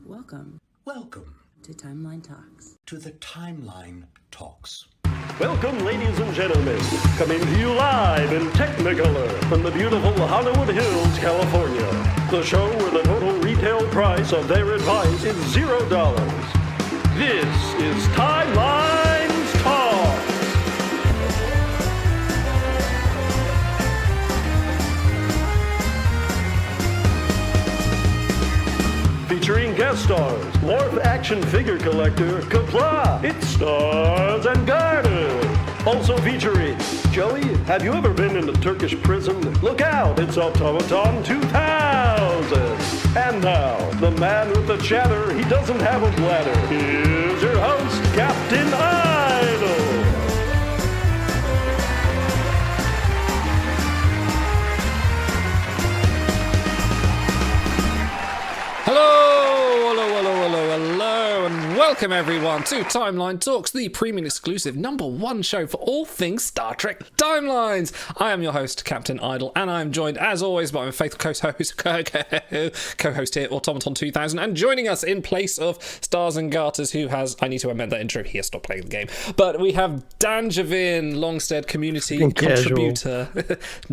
Welcome to Timeline Talks. To the Timeline Talks. Welcome, ladies and gentlemen, coming to you live in Technicolor from the beautiful Hollywood Hills, California. The show where the total retail price of their advice is $0. This is Timeline Talks. Featuring guest stars, Morph action figure collector, Kapla, it's Stars and Garden. Also featuring Joey, have you ever been in a Turkish prison? Look out, it's Automaton 2000. And now, the man with the chatter, he doesn't have a bladder. Here's your host, Captain Idol. Hello, and welcome everyone to Timeline Talks, the premium exclusive #1 show for all things Star Trek timelines. I am your host, Captain Idol, and I am joined, as always, by my faithful co-host here, Automaton 2000, and joining us in place of Stars and Garters, who has, I need to amend that intro, he has stopped playing the game, but we have Danjavin, Longstead community contributor.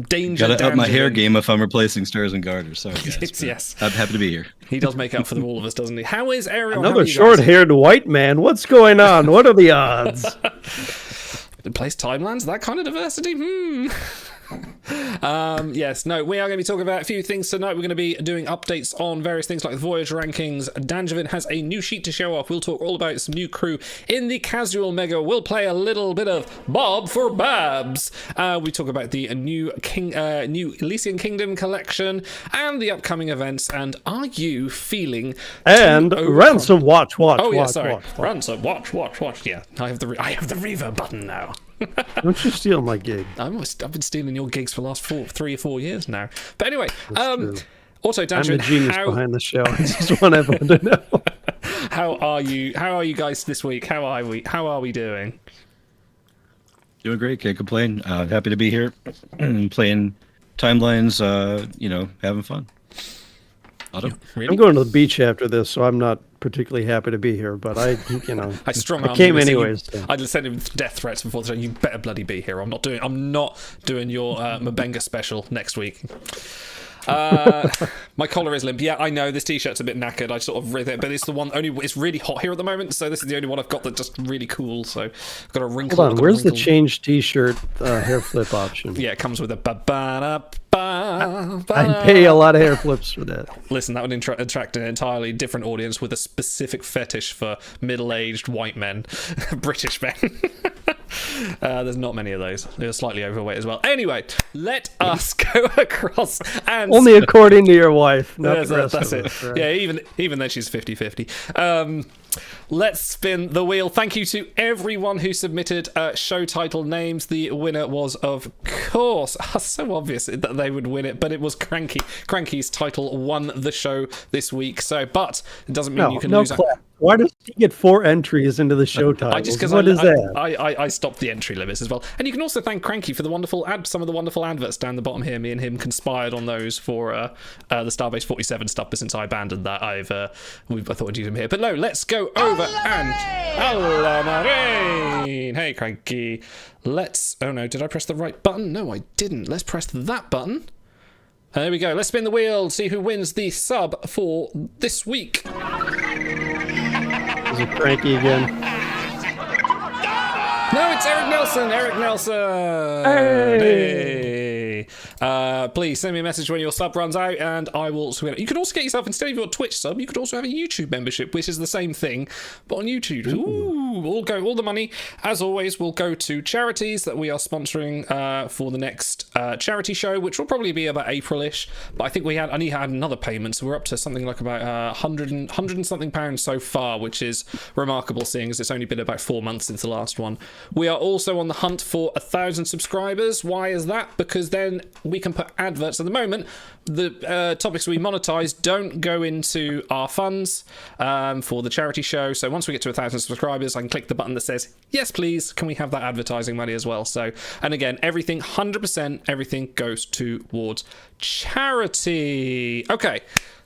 Danger Gotta up my hair Danjavin. game if I'm replacing Stars and Garters. Sorry, guys. Yes. I'm happy to be here. He does make up for them, all of us, doesn't he? How is Ariel? Another short-haired white man. What's going on? What are the odds? Place timelines, that kind of diversity. Yes, no, we are going to be talking about a few things tonight. We're going to be doing updates on various things like the Voyage rankings. Danjavin has a new sheet to show off. We'll talk all about some new crew in the Casual Mega. We'll play a little bit of Bob for Babs. We talk about the new Elysian Kingdom collection and the upcoming events. And are you feeling? And Ransom, watch. Ransom, watch. Yeah, I have the reverb button now. Don't you steal my gig? I've been stealing your gigs for the last 3 or 4 years now. But anyway, true. Also, Danjavin, I'm the genius behind the show. I just want everyone to know. How are you guys this week? How are we doing? Doing great. Can't complain. Happy to be here playing timelines. Having fun. Otto? Really? I'm going to the beach after this, so I'm not particularly happy to be here. But I came anyways. I just sent him death threats before saying, "You better bloody be here. I'm not doing your Mabenga special next week." My collar is limp. Yeah, I know this t-shirt's a bit knackered. I sort of read it, but it's the one it's really hot here at the moment, so this is the only one I've got that's just really cool. So I've got a wrinkle. Hold on, where's the change t-shirt hair flip option? Yeah, it comes with a I'd pay a lot of hair flips for that. Listen, that would attract an entirely different audience with a specific fetish for middle-aged white men, British men. There's not many of those. They're slightly overweight as well. Anyway, let us go across and... Only according to your wife. Not that's it. Right. Yeah, even though she's 50-50. Let's spin the wheel. Thank you to everyone who submitted show title names. The winner was, of course, so obvious that they would win it, but it was Cranky. Cranky's title won the show this week. But it doesn't mean you can lose. Why does he get 4 entries into the show title? What is that? I stopped the entry limits as well. And you can also thank Cranky for some of the wonderful adverts down the bottom here. Me and him conspired on those for the Starbase 47 stuff, but since I abandoned that, I thought I'd use him here. But no, let's go over and... Hello, Marine! Hey, Cranky. Oh no, did I press the right button? No, I didn't. Let's press that button. There we go. Let's spin the wheel, see who wins the sub for this week. Is it Cranky again? No, it's Eric Nelson. Hey. Please send me a message when your sub runs out, and I will swing it. You could also get yourself, instead of your Twitch sub, you could also have a YouTube membership, which is the same thing, but on YouTube. Ooh, all the money, as always, will go to charities that we are sponsoring for the next charity show, which will probably be about April-ish. But I think I need to add another payment, so we're up to something like about 100 and something pounds so far, which is remarkable, seeing as it's only been about 4 months since the last one. We are also on the hunt for 1,000 subscribers. Why is that? Because then we can put adverts. At the moment, the topics we monetize don't go into our funds for the charity show. So once we get to 1,000 subscribers, I can click the button that says, yes, please, can we have that advertising money as well? So, and again, everything, 100%, everything goes towards charity. Okay.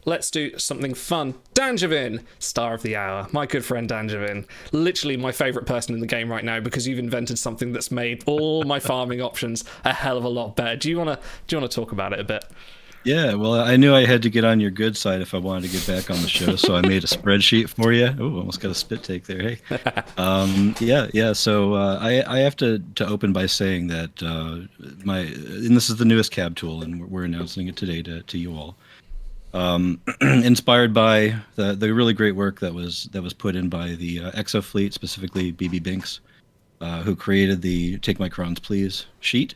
let's do something fun. Danjavin, star of the hour, my good friend Danjavin, literally my favourite person in the game right now because you've invented something that's made all my farming options a hell of a lot better. Do you want to talk about it a bit? Yeah, well, I knew I had to get on your good side if I wanted to get back on the show, so I made a spreadsheet for you. Oh, almost got a spit take there. Hey, yeah. So I have to open by saying that and this is the newest cab tool, and we're announcing it today to you all. Inspired by the really great work that was put in by the Exo Fleet, specifically BB Binks, who created the "Take My Crons, Please" sheet.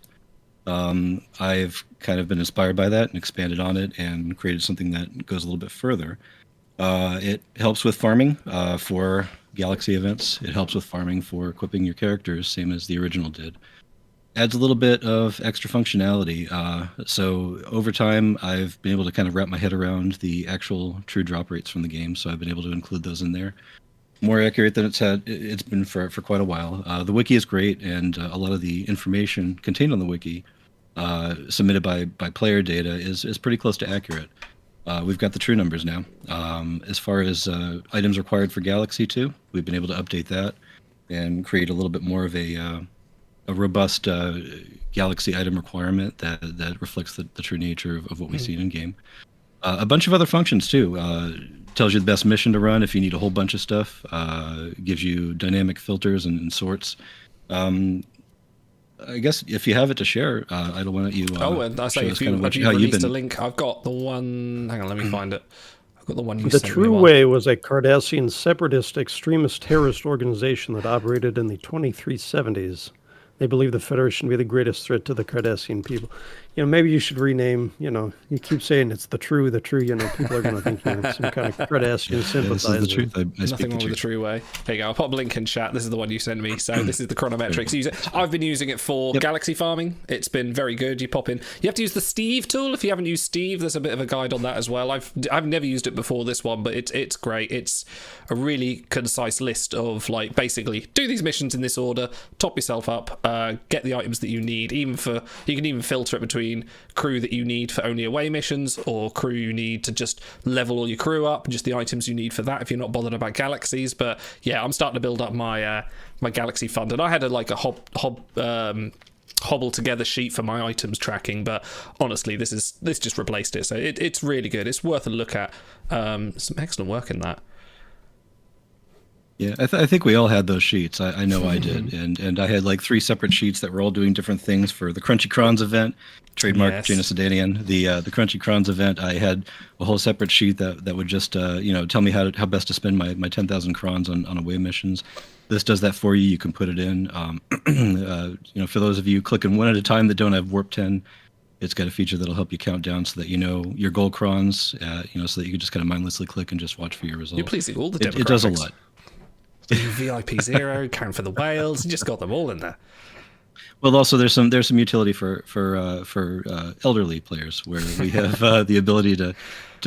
I've kind of been inspired by that and expanded on it and created something that goes a little bit further. It helps with farming for Galaxy events. It helps with farming for equipping your characters, same as the original did. Adds a little bit of extra functionality. So over time, I've been able to kind of wrap my head around the actual true drop rates from the game, so I've been able to include those in there. More accurate than it's been for quite a while. The wiki is great, and a lot of the information contained on the wiki, submitted by player data, is pretty close to accurate. We've got the true numbers now. As far as items required for Galaxy 2, we've been able to update that and create a little bit more of a robust Galaxy item requirement that reflects the true nature of what we see in game. A bunch of other functions too. Tells you the best mission to run if you need a whole bunch of stuff. Gives you dynamic filters and sorts. I guess if you have it to share, I don't want you. And I say if you released a link, I've got the one. Hang on, let me find it. I've got the one you The sent me. The True Way was a Cardassian separatist extremist terrorist organization that operated in the 2370s. They believe the Federation to be the greatest threat to the Cardassian people. Maybe you should rename, you keep saying it's the true, people are going to think you're some kind of Cardassian sympathizer. This is the truth. I Nothing wrong with the True Way. There you go. I'll pop a link in chat. This is the one you sent me. So this is the Chronometrics. I've been using it for Galaxy farming. It's been very good. You pop in. You have to use the Steve tool. If you haven't used Steve, there's a bit of a guide on that as well. I've never used it before this one, but it's great. It's a really concise list of basically do these missions in this order, top yourself up, get the items that you need. You can even filter it between crew that you need for only away missions or crew you need to just level all your crew up, just the items you need for that if you're not bothered about galaxies. But yeah, I'm starting to build up my my Galaxy fund, and I had a hobble together sheet for my items tracking, but honestly this just replaced it, so it's really good. It's worth a look at. Some excellent work in that. Yeah, I think we all had those sheets. I know I did, and I had 3 separate sheets that were all doing different things for the Crunchy Crons event, trademark Jaina Sedanian. The Crunchy Crons event, I had a whole separate sheet that would just tell me how best to spend my 10,000 crons on away missions. This does that for you. You can put it in. For those of you clicking one at a time that don't have Warp 10, it's got a feature that'll help you count down so that you know your gold crons. So that you can just kind of mindlessly click and just watch for your results. You're pleasing all the demographics. It does a lot. VIP 0, count for the whales. You just got them all in there. Well, also there's some utility for elderly players where we have the ability to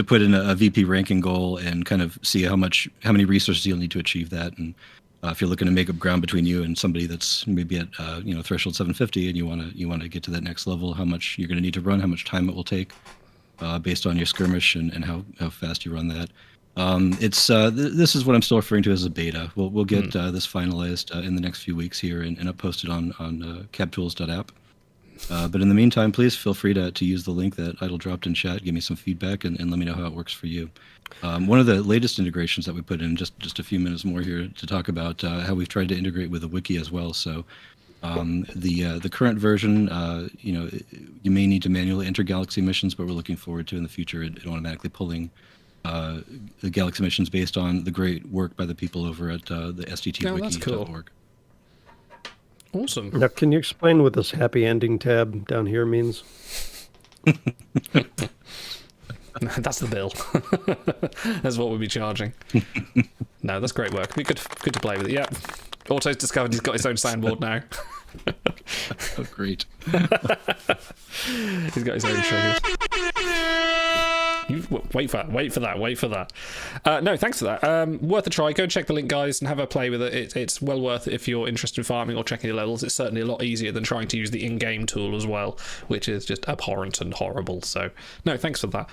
put in a VP ranking goal and kind of see how many resources you'll need to achieve that. And if you're looking to make up ground between you and somebody that's maybe at threshold 750 and you want to get to that next level, how much you're going to need to run, how much time it will take, based on your skirmish and how fast you run that. This is what I'm still referring to as a beta. We'll get this finalized in the next few weeks here and upposted on cabtools.app. But in the meantime, please feel free to use the link that Idle dropped in chat. Give me some feedback and let me know how it works for you. One of the latest integrations that we put in, just a few minutes more here to talk about how we've tried to integrate with the wiki as well. So the current version, you may need to manually enter Galaxy missions, but we're looking forward to in the future it automatically pulling the Galaxy missions based on the great work by the people over at the sttwiki.org. Awesome. Now, can you explain what this happy ending tab down here means? That's the bill. That's what we'll be charging. No, that's great work. It'd be good to play with it. Yeah. Auto's discovered he's got his own soundboard now. Oh, great. He's got his own triggers. Wait for that. No, thanks for that. Worth a try. Go and check the link, guys, and have a play with it. It's well worth it if you're interested in farming or checking your levels. It's certainly a lot easier than trying to use the in-game tool as well, which is just abhorrent and horrible. So, no, thanks for that.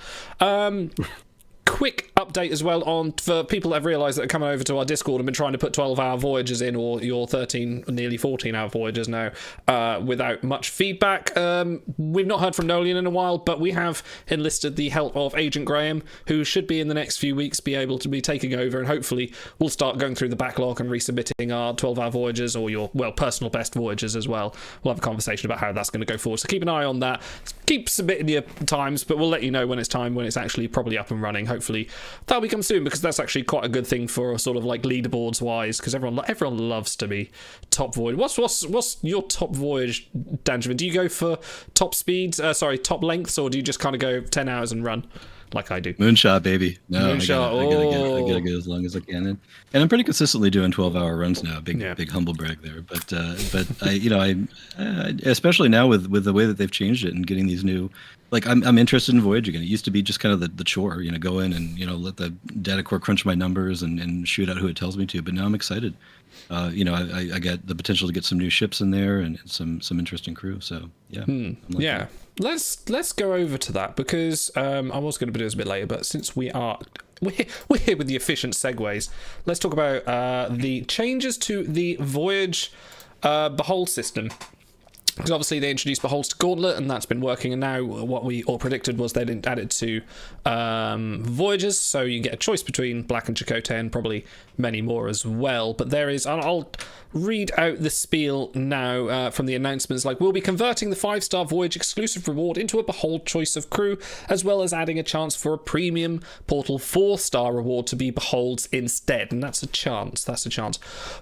quick update as well on for people that have realised that are coming over to our Discord and been trying to put 12-hour voyages in, or your 13, nearly 14-hour voyages now, without much feedback. We've not heard from Nolian in a while, but we have enlisted the help of Agent Graham, who should be in the next few weeks be able to be taking over, and hopefully we'll start going through the backlog and resubmitting our 12-hour voyages, or your, well, personal best voyages as well. We'll have a conversation about how that's going to go forward, so keep an eye on that. Keep submitting your times, but we'll let you know when it's time, when it's actually probably up and running. Hopefully that'll become soon, because that's actually quite a good thing for sort of like leaderboards wise, because everyone loves to be top voyage. What's your top voyage, Danjamin? Do you go for top speeds, top lengths, or do you just kind of go 10 hours and run like I do? Moonshot, baby. No, Moonshot. I gotta get as long as I can, and I'm pretty consistently doing 12-hour runs now. Big humble brag there, but I especially now with the way that they've changed it and getting these new, like I'm interested in voyage again. It used to be just kind of the chore, go in and let the data core crunch my numbers and shoot out who it tells me to. But now I'm excited. I get the potential to get some new ships in there and some interesting crew. So yeah, yeah. Let's go over to that, because I was going to do this a bit later, but since we're here with the efficient segues, let's talk about the changes to the voyage behold system. Because obviously they introduced Beholds to Gauntlet, and that's been working, and now what we all predicted was they didn't add it to Voyages, so you get a choice between Black and Chakotay, and probably many more as well. But there is, I'll read out the spiel now from the announcements, like, we'll be converting the 5-star Voyage exclusive reward into a Behold choice of crew, as well as adding a chance for a premium Portal 4-star reward to be Beholds instead, and that's a chance.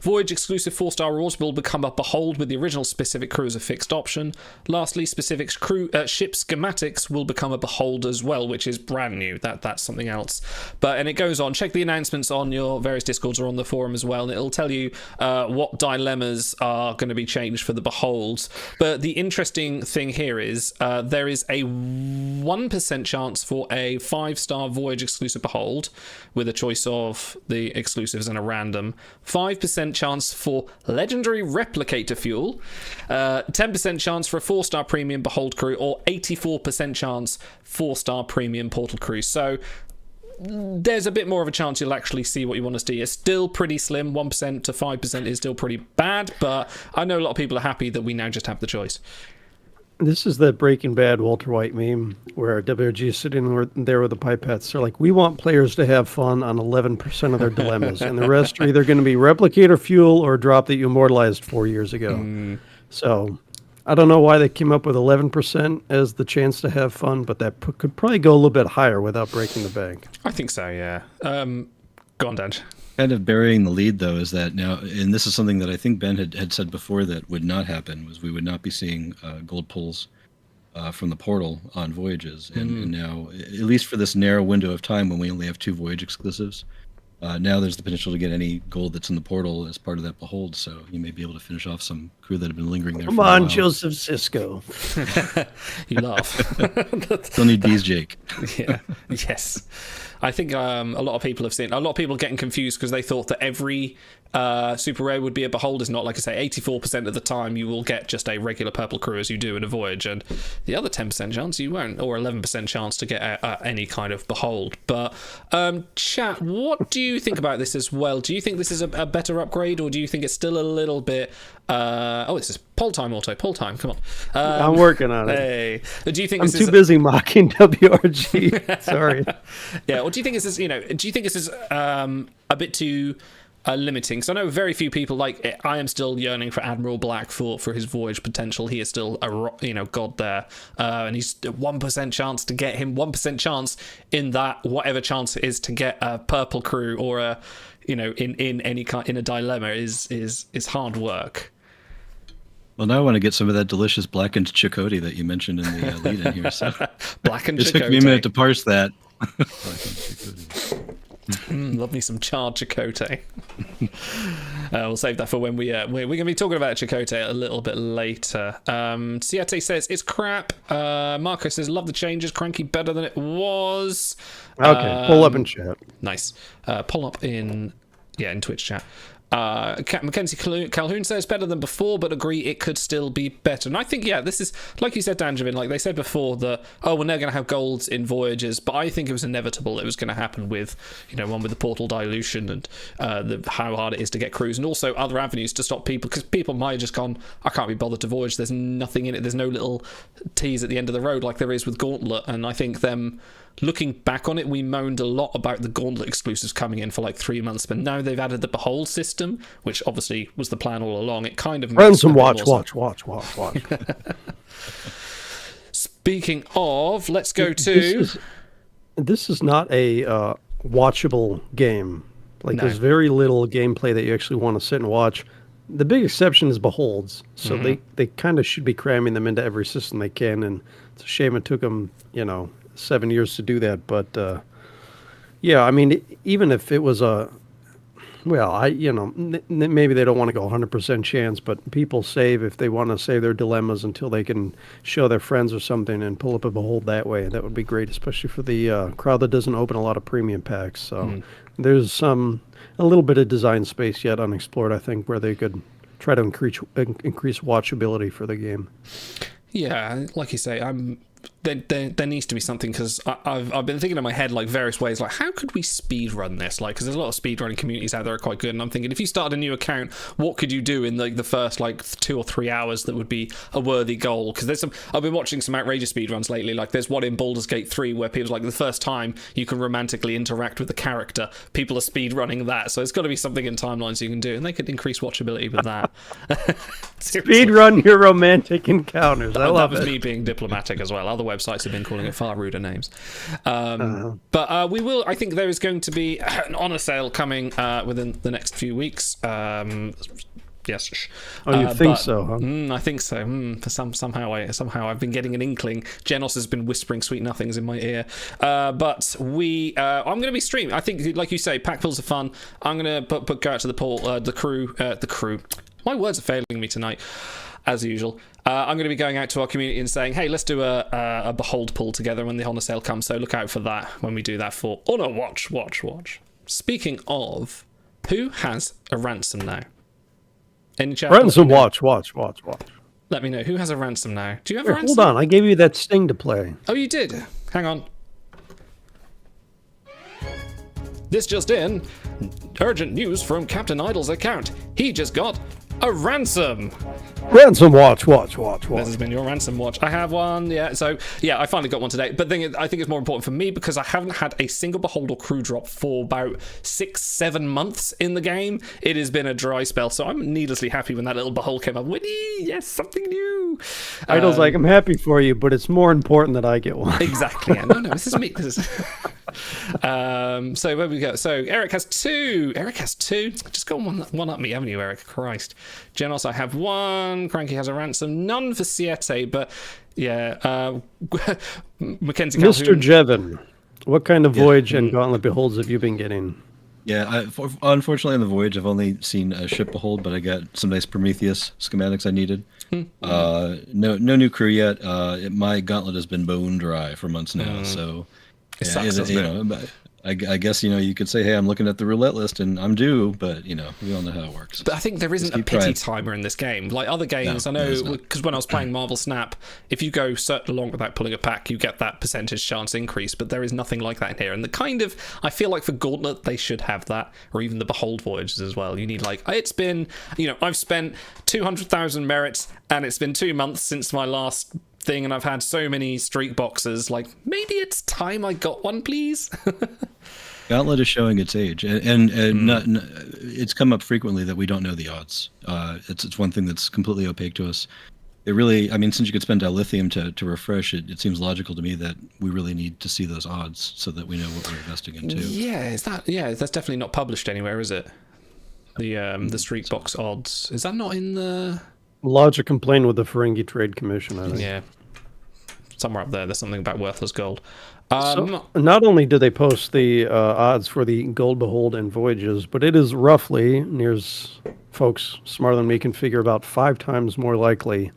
Voyage exclusive 4-star rewards will become a Behold with the original specific crew as a fixed option. Lastly, specific crew ship schematics will become a Behold as well, which is brand new. That's something else. And it goes on. Check the announcements on your various Discords or on the forum as well, and it'll tell you what dilemmas are going to be changed for the Beholds. But the interesting thing here is there is a 1% chance for a 5-star Voyage exclusive Behold with a choice of the exclusives and a random. 5% chance for legendary replicator fuel. 10% chance for a 4-star premium Behold crew, or 84% chance 4-star premium Portal crew. So there's a bit more of a chance you'll actually see what you want to see. It's still pretty slim. 1% to 5% is still pretty bad, but I know a lot of people are happy that we now just have the choice. This is the Breaking Bad Walter White meme where WG is sitting there with the pipettes. They're like, we want players to have fun on 11% of their dilemmas, and the rest are either going to be replicator fuel or drop that you immortalized 4 years ago. So I don't know why they came up with 11% as the chance to have fun, but that could probably go a little bit higher without breaking the bank. I think so, yeah. Go on, Dan. Kind of burying the lead, though, is that now, and this is something that I think Ben had said before that would not happen, was we would not be seeing gold pulls from the portal on voyages. And now, at least for this narrow window of time when we only have 2 voyage exclusives, now there's the potential to get any gold that's in the portal as part of that Behold, so you may be able to finish off some crew that have been lingering there. Come on, Joseph Sisko. You laugh. Don't need bees, Jake. Yeah. Yes. I think a lot of people getting confused because they thought that every super rare would be a Behold. Is not, like I say, 84% of the time you will get just a regular purple crew as you do in a Voyage, and the other 10% chance you won't, or 11% chance to get any kind of Behold. But chat, what do you think about this as well? Do you think this is a better upgrade, or do you think it's still a little bit this is poll time, poll time, come on. I'm working on it. Hey. Do you think I'm too busy mocking WRG. Sorry. Yeah, or do you think this is, a bit too limiting? Because I know very few people, like, I am still yearning for Admiral Black for his voyage potential. He is still a god there, and he's 1% chance to get him, 1% chance in that whatever chance it is to get a purple crew or a in any kind, in a dilemma is hard work. Well, now I want to get some of that delicious blackened Chakotay that you mentioned in the lead in here. So blackened Chakotay. It took me a minute to parse that. Love me some charred Chakotay. We'll save that for when we're going to be talking about Chakotay a little bit later. Siete says it's crap. Marco says love the changes. Cranky better than it was. Okay, pull up in chat. Nice. Pull up in Twitch chat. Mackenzie Calhoun says better than before, but agree it could still be better. And I think, yeah, this is, like you said, Danjavin, like they said before, that, oh, we're never going to have golds in Voyages, but I think it was inevitable it was going to happen with, one with the portal dilution and how hard it is to get crews, and also other avenues to stop people, because people might have just gone, I can't be bothered to Voyage, there's nothing in it, there's no little tease at the end of the road like there is with Gauntlet, and I think them... Looking back on it, we moaned a lot about the Gauntlet exclusives coming in for like 3 months, but now they've added the Behold system, which obviously was the plan all along. It kind of makes Ransom watch. Speaking of, let's go to... This is not a watchable game. Like, there's very little gameplay that you actually want to sit and watch. The big exception is Beholds, so they kind of should be cramming them into every system they can, and it's a shame it took them, 7 years to do that. But yeah, I mean, even if it was maybe they don't want to go 100% chance, but people save if they want to save their dilemmas until they can show their friends or something and pull up a Behold that way. That would be great, especially for the crowd that doesn't open a lot of premium packs. So there's a little bit of design space yet unexplored, I think, where they could try to increase watchability for the game. Yeah, like you say, there needs to be something, because I've been thinking in my head like various ways, like how could we speed run this, like because there's a lot of speed running communities out there that are quite good, and I'm thinking if you started a new account, what could you do in like the first like 2 or 3 hours that would be a worthy goal? Because I've been watching some outrageous speed runs lately, like there's one in Baldur's Gate 3 where people, like the first time you can romantically interact with the character, people are speed running that, so it's got to be something in timelines you can do, and they could increase watchability with that. Speed run your romantic encounters. I love that was it. me being diplomatic as well. Other websites have been calling it far ruder names. But we will, I think there is going to be an honour sale coming within the next few weeks. Yes. Oh, you think so, huh? I think so. For somehow I've been getting an inkling. Genos has been whispering sweet nothings in my ear. But I'm going to be streaming. I think, like you say, pack pulls are fun. I'm going to go out to the crew. My words are failing me tonight, as usual. I'm going to be going out to our community and saying, hey, let's do a Behold pull together when the Honour sale comes, so look out for that when we do that for Honour Watch. Speaking of, who has a ransom now? Any chat? Ransom watch. Let me know. Who has a ransom now? Do you have a ransom? Hold on, I gave you that sting to play. Oh, you did? Hang on. This just in. Urgent news from Captain Idle's account. He just got a ransom. Ransom watch. This has been your ransom watch. I have one, yeah. So, yeah, I finally got one today. But I think it's more important for me because I haven't had a single Behold or crew drop for about 6-7 months in the game. It has been a dry spell, so I'm needlessly happy when that little Behold came up. Winnie, yes, something new. Idle's like, I'm happy for you, but it's more important that I get one. Exactly. Yeah. No, this is me. So where we go? So Eric has two. Just go one up me, haven't you, Eric? Christ. Genos, I have one. Cranky has a ransom. None for Siete, but yeah. Mackenzie Calhoun. Mr. Jevon, what kind of Voyage and Gauntlet Beholds have you been getting? Yeah, unfortunately on the Voyage, I've only seen a ship Behold, but I got some nice Prometheus schematics I needed. No new crew yet. My Gauntlet has been bone dry for months now, so it sucks, doesn't it? I guess, you could say, hey, I'm looking at the roulette list and I'm due, but, we all know how it works. But I think there isn't a pity timer in this game. Like other games, I know, because when I was playing Marvel Snap, if you go certain long without pulling a pack, you get that percentage chance increase, but there is nothing like that in here. And I feel like for Gauntlet, they should have that, or even the Behold Voyages as well. You need, it's been, I've spent 200,000 merits, and it's been 2 months since my last thing, and I've had so many streak boxes, maybe it's time I got one, please. Gauntlet is showing its age, and it's come up frequently that we don't know the odds. It's one thing that's completely opaque to us. It really, since you could spend dilithium to refresh it, it seems logical to me that we really need to see those odds so that we know what we're investing into. Yeah, that's definitely not published anywhere, is it? The streak box odds, is that not in the... Logic complained with the Ferengi Trade Commission, I think. Yeah. Somewhere up there's something about worthless gold. So not only do they post the odds for the Gold Behold and Voyages, but it is roughly, folks smarter than me can figure, about 5 times more likely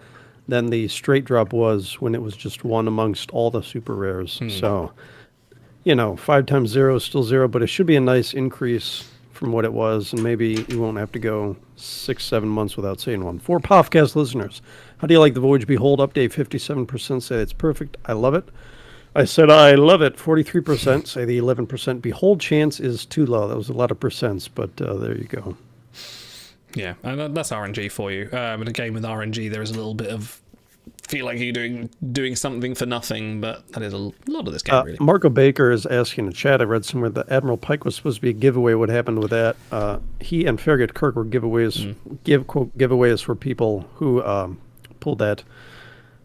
than the straight drop was when it was just one amongst all the super rares. So, 5 times 0 is still 0, but it should be a nice increase from what it was, and maybe you won't have to go 6-7 months without seeing one. For podcast listeners, how do you like the Voyage Behold update? 57% say it's perfect. I love it. I said I love it. 43% say the 11% Behold chance is too low. That was a lot of percents, but there you go. Yeah, and that's RNG for you. In a game with RNG, there is a little bit of feel like you're doing something for nothing, but that is a lot of this game, really. Marco Baker is asking in the chat, I read somewhere that Admiral Pike was supposed to be a giveaway. What happened with that? He and Farragut Kirk were giveaways, quote, giveaways for people who pulled that,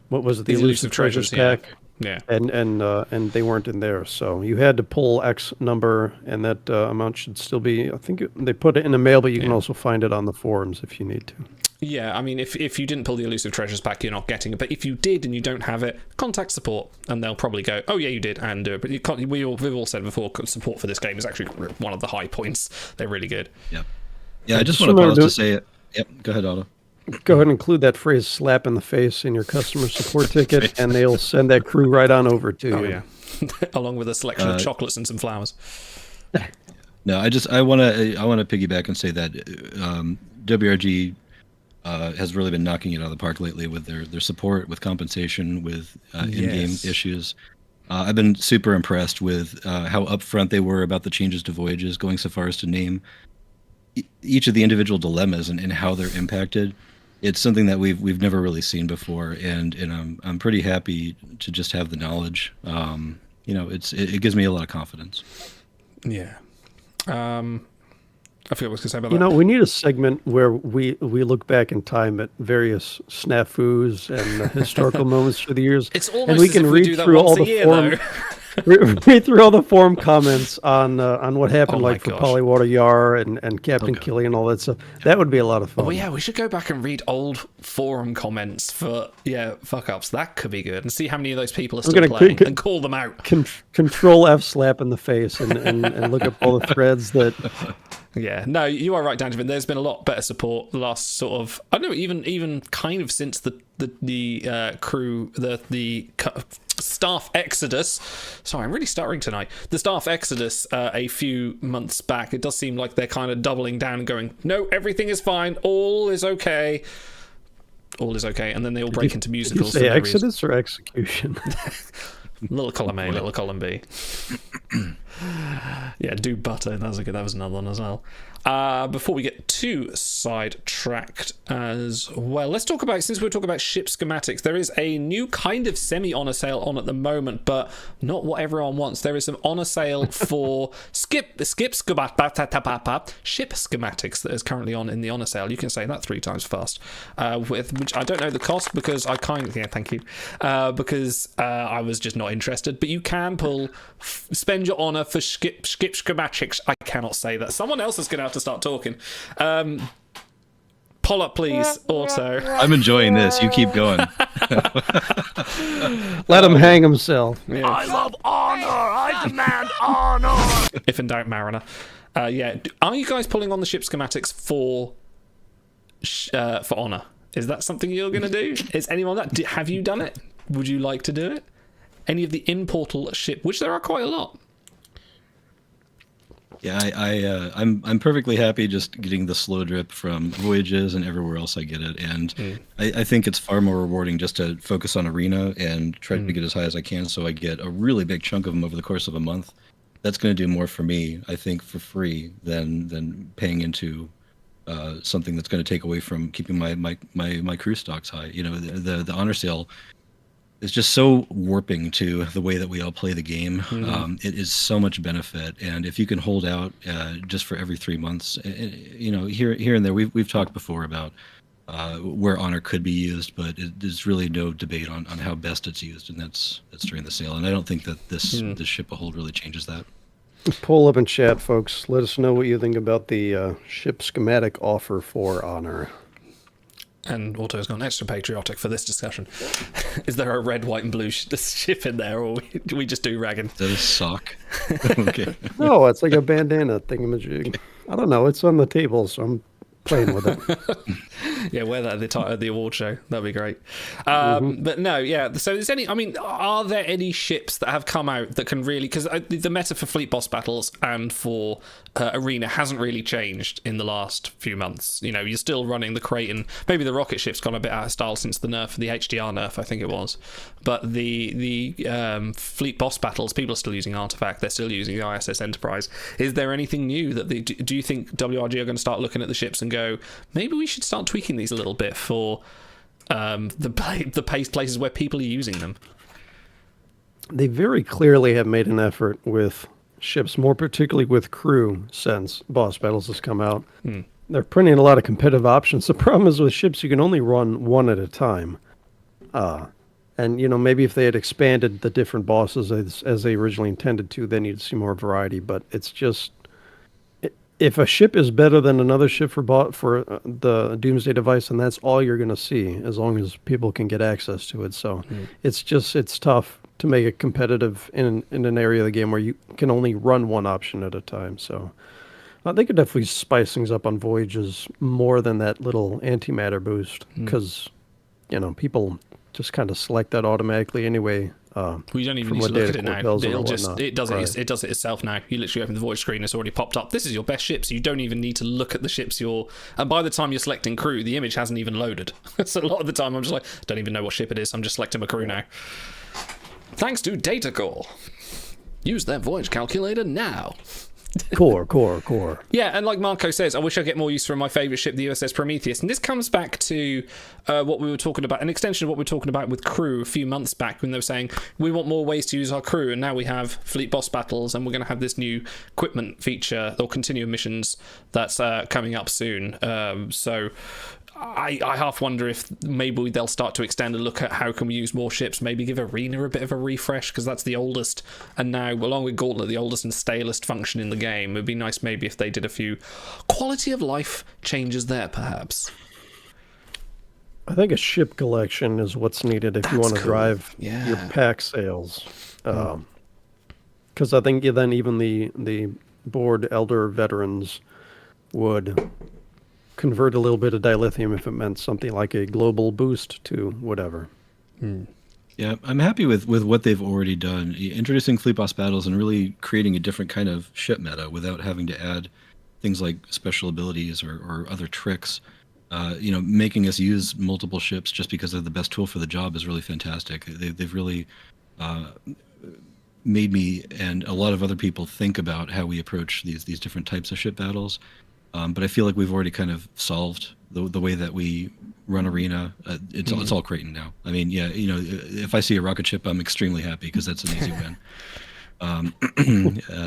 what was it, the Elusive Treasures pack? Yeah. And they weren't in there, so you had to pull X number, and that amount should still be, I think they put it in the mail, but you can also find it on the forums if you need to. Yeah, I mean, if you didn't pull the Elusive Treasures pack, you're not getting it. But if you did and you don't have it, contact support, and they'll probably go, "Oh yeah, you did," and do it. But you can't. We've all said before, support for this game is actually one of the high points. They're really good. Yeah. Yeah, I just want to pause to say it. Yep. Go ahead, Otto. Go ahead and include that phrase "slap in the face" in your customer support ticket, and they'll send that crew right on over to you. Oh yeah, along with a selection of chocolates and some flowers. No, I want to piggyback and say that WRG has really been knocking it out of the park lately with their support, with compensation, with in-game issues. I've been super impressed with how upfront they were about the changes to Voyages, going so far as to name each of the individual dilemmas and how they're impacted. It's something that we've never really seen before, and I'm pretty happy to just have the knowledge. It gives me a lot of confidence. Yeah. I forget what I was going to say about that. We need a segment where we look back in time at various snafus and historical moments through the years. It's almost and we as can if we read do that through once all a the year, forum, though. read through all the forum comments on what happened, Oh my like for gosh. Polywater Yar and Captain Killy and all that stuff. That would be a lot of fun. Oh yeah, we should go back and read old forum comments for fuck ups. That could be good, and see how many of those people are still playing and call them out. Control F slap in the face and look up all the threads that. Yeah, no, you are right, Danjamin. There's been a lot better support the last sort of, I don't know, even kind of since the crew, the staff exodus. Sorry, I'm really stuttering tonight. The staff exodus a few months back. It does seem like they're kind of doubling down and going, no, everything is fine, all is okay. All is okay, and then they all break into musicals. Did you say exodus or execution? Little column A, little column B. Yeah, do butter. That was another one as well. Before we get too sidetracked as well, let's talk about, since we're talking about ship schematics, there is a new kind of semi-honor sale on at the moment, but not what everyone wants. There is some honor sale for ship schematics that is currently on in the honor sale. You can say that 3 times fast. Which I don't know the cost because thank you. Because I was just not interested. But you can spend your honor for skip schematics. I cannot say that. Someone else is going to have to start talking. Pull up, please, Auto. I'm enjoying this. You keep going. Let him hang himself. Yeah. I love honor. I demand honor. If in doubt, Mariner. Are you guys pulling on the ship schematics for honor? Is that something you're going to do? Is anyone that? Have you done it? Would you like to do it? Any of the in-portal ship, which there are quite a lot. Yeah, I'm perfectly happy just getting the slow drip from Voyages and everywhere else I get it, and I think it's far more rewarding just to focus on Arena and try to get as high as I can, so I get a really big chunk of them over the course of a month. That's going to do more for me, I think, for free than paying into something that's going to take away from keeping my crew stocks high. The honor sale is just so warping to the way that we all play the game. It is so much benefit, and if you can hold out just for every 3 months, here and there, we've talked before about where honor could be used, but there's really no debate on how best it's used, and that's during the sale. And I don't think that this ship Behold really changes that. Poll up in chat, folks. Let us know what you think about the ship schematic offer for honor. And Auto's gone extra patriotic for this discussion. Is there a red, white, and blue ship in there, or do we just do Raggin? Is that a sock? Okay. No, it's like a bandana thingamajig. I don't know. It's on the table, so I'm playing with it. Yeah, wear that at the award show. That'd be great. But no, yeah. So is any? I mean, are there any ships that have come out that can really? Because the meta for fleet boss battles and for arena hasn't really changed in the last few months. You know, you're still running the Kraken. Maybe the rocket ship's gone a bit out of style since the nerf, the HDR nerf, I think it was. But the fleet boss battles, people are still using Artifact. They're still using the ISS Enterprise. Is there anything new that do you think WRG are going to start looking at the ships and go, maybe we should start tweaking these a little bit for the places where people are using them? They very clearly have made an effort with ships, more particularly with crew, since boss battles has come out. They're printing a lot of competitive options. The problem is with ships, you can only run one at a time. And, you know, maybe if they had expanded the different bosses as they originally intended to, then you'd see more variety. But it's just, if a ship is better than another ship for the Doomsday device, and that's all you're going to see, as long as people can get access to it. So it's tough to make it competitive in an area of the game where you can only run one option at a time. So they could definitely spice things up on Voyages more than that little antimatter boost, because, you know, people just kind of select that automatically anyway. We don't even need to look at it now. It does right. It does it itself now. You literally open the Voyage screen, it's already popped up. This is your best ships. You don't even need to look at the ships and by the time you're selecting crew, the image hasn't even loaded. So a lot of the time I'm just like, don't even know what ship it is. I'm just selecting my crew now. Thanks to Datacore. Use their Voyage calculator now. Core. Yeah, and like Marco says, I wish I get more use from my favourite ship, the USS Prometheus. And this comes back to what we were talking about, an extension of what we were talking about with crew a few months back, when they were saying we want more ways to use our crew, and now we have fleet boss battles, and we're going to have this new equipment feature or continuum missions that's coming up soon. So I half wonder if maybe they'll start to extend a look at how can we use more ships, maybe give Arena a bit of a refresh, because that's the oldest, and now, along with Gauntlet, the oldest and stalest function in the game. It'd be nice maybe if they did a few quality of life changes there, perhaps. I think a ship collection is what's needed if you want to drive your pack sales. Because I think then even the board elder veterans would convert a little bit of dilithium if it meant something like a global boost to whatever. Yeah, I'm happy with what they've already done, introducing fleet boss battles and really creating a different kind of ship meta without having to add things like special abilities or other tricks. You know, making us use multiple ships just because they're the best tool for the job is really fantastic. They've really made me and a lot of other people think about how we approach these different types of ship battles. But I feel like we've already kind of solved the way that we run Arena. It's all Kraken now. I mean, yeah, you know, if I see a rocket ship, I'm extremely happy because that's an easy win.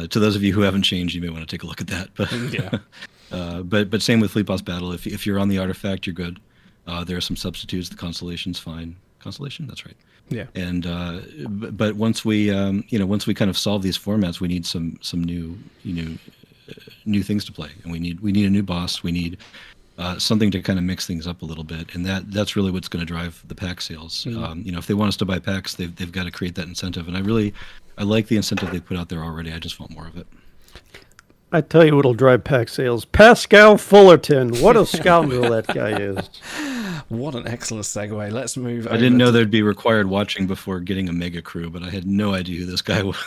To those of you who haven't changed, you may want to take a look at that. But Yeah. But same with Fleet Boss Battle. If you're on the Artifact, you're good. There are some substitutes. The Constellation's fine. Constellation, that's right. Yeah. And but once we kind of solve these formats, we need some new things to play, and we need a new boss. We need something to kind of mix things up a little bit, and that's really what's going to drive the pack sales. If they want us to buy packs, they've got to create that incentive, and I like the incentive they put out there already. I just want more of it. I tell you what'll drive pack sales. Pascal Fullerton. What a scoundrel that guy is. What an excellent segue. Let's move I didn't know there'd be required watching before getting a mega crew, but I had no idea who this guy was.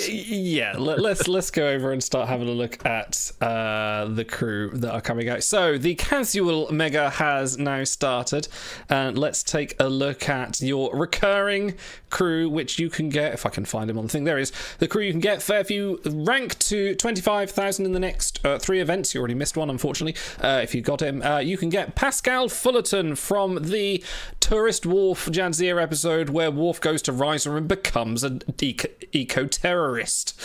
Yeah, let's go over and start having a look at the crew that are coming out. So the casual mega has now started, and let's take a look at your recurring crew, which you can get, if I can find him on the thing. There he is. The crew you can get if you rank to 25,000 in the next 3 events. You already missed one, unfortunately. If you got him, you can get Pascal Fullerton from the Tourist Worf Jadzia episode, where Worf goes to Riser and becomes an eco-terrorist,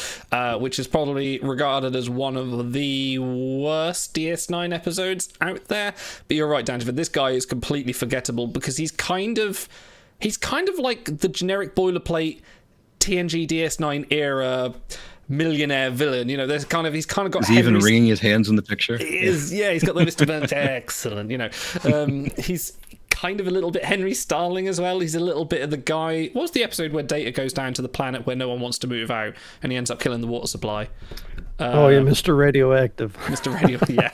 which is probably regarded as one of the worst DS9 episodes out there. But you're right, Danjiva, this guy is completely forgettable because he's kind of like the generic boilerplate TNG DS9 era millionaire villain. You know, he's kind of got. Is he even wringing his hands in the picture? He's got the Mr. Burns. Excellent. You know, he's kind of a little bit Henry Starling as well. He's a little bit of the guy. What's the episode where Data goes down to the planet where no one wants to move out, and he ends up killing the water supply? Mr. Radioactive. Mr. Radio, yeah.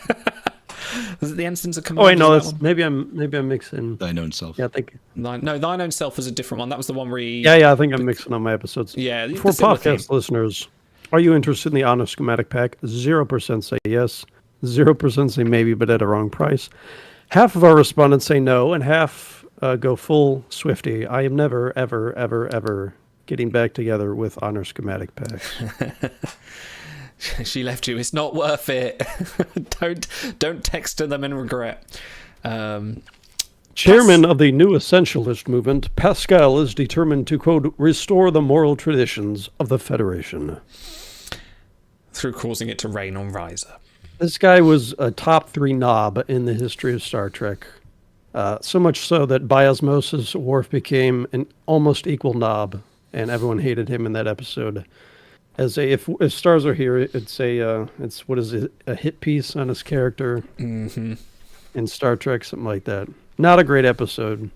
Was it the Ensigns of Oh, Command? wait, no, Was that's that one? maybe I'm mixing. Thine own self. Yeah, I think. No, Thine Own Self was a different one. That was the one where he... Yeah, I think I'm mixing on my episodes. Yeah, For the similar podcast theme. listeners, are you interested in the Honor Schematic Pack? 0% say yes, 0% say maybe, but at a wrong price. Half of our respondents say no, and half go full Swifty. I am never, ever, ever, ever getting back together with Honor Schematic Packs. She left you. It's not worth it. Don't text to them in regret. Chairman of the New Essentialist movement, Pascal is determined to, quote, restore the moral traditions of the Federation. Through causing it to rain on Riser. This guy was a top 3 knob in the history of Star Trek. So much so that by osmosis, Worf became an almost equal knob, and everyone hated him in that episode. As if stars are here, it's what is it, a hit piece on his character in Star Trek, something like that. Not a great episode,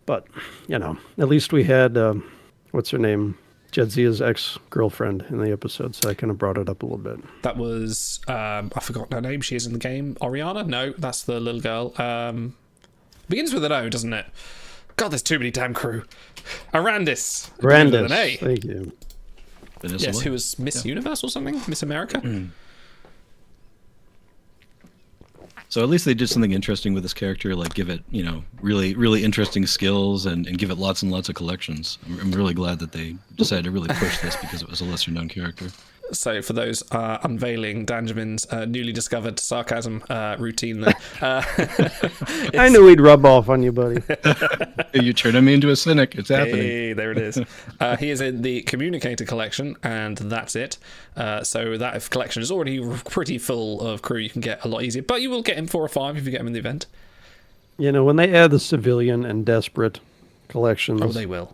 but at least we had what's her name, Jadzia's ex-girlfriend in the episode, so I kind of brought it up a little bit. That was I forgot her name. She is in the game. Oriana? No, that's the little girl. Begins with an O, doesn't it? God, there's too many damn crew. Begins with an A. Thank you. Vanessa Yes, Lloyd. who was Miss Universe or something? Miss America? So at least they did something interesting with this character, like give it, really, really interesting skills and give it lots and lots of collections. I'm really glad that they decided to really push this because it was a lesser known character. So for those unveiling Danjamin's newly discovered sarcasm routine there. I knew he'd rub off on you, buddy. You're turning me into a cynic. It's happening. Hey, there it is. He is in the Communicator collection, and that's it. So that collection is already pretty full of crew. You can get a lot easier, but you will get him 4 or 5 if you get him in the event. When they add the civilian and desperate collections, Oh, they will.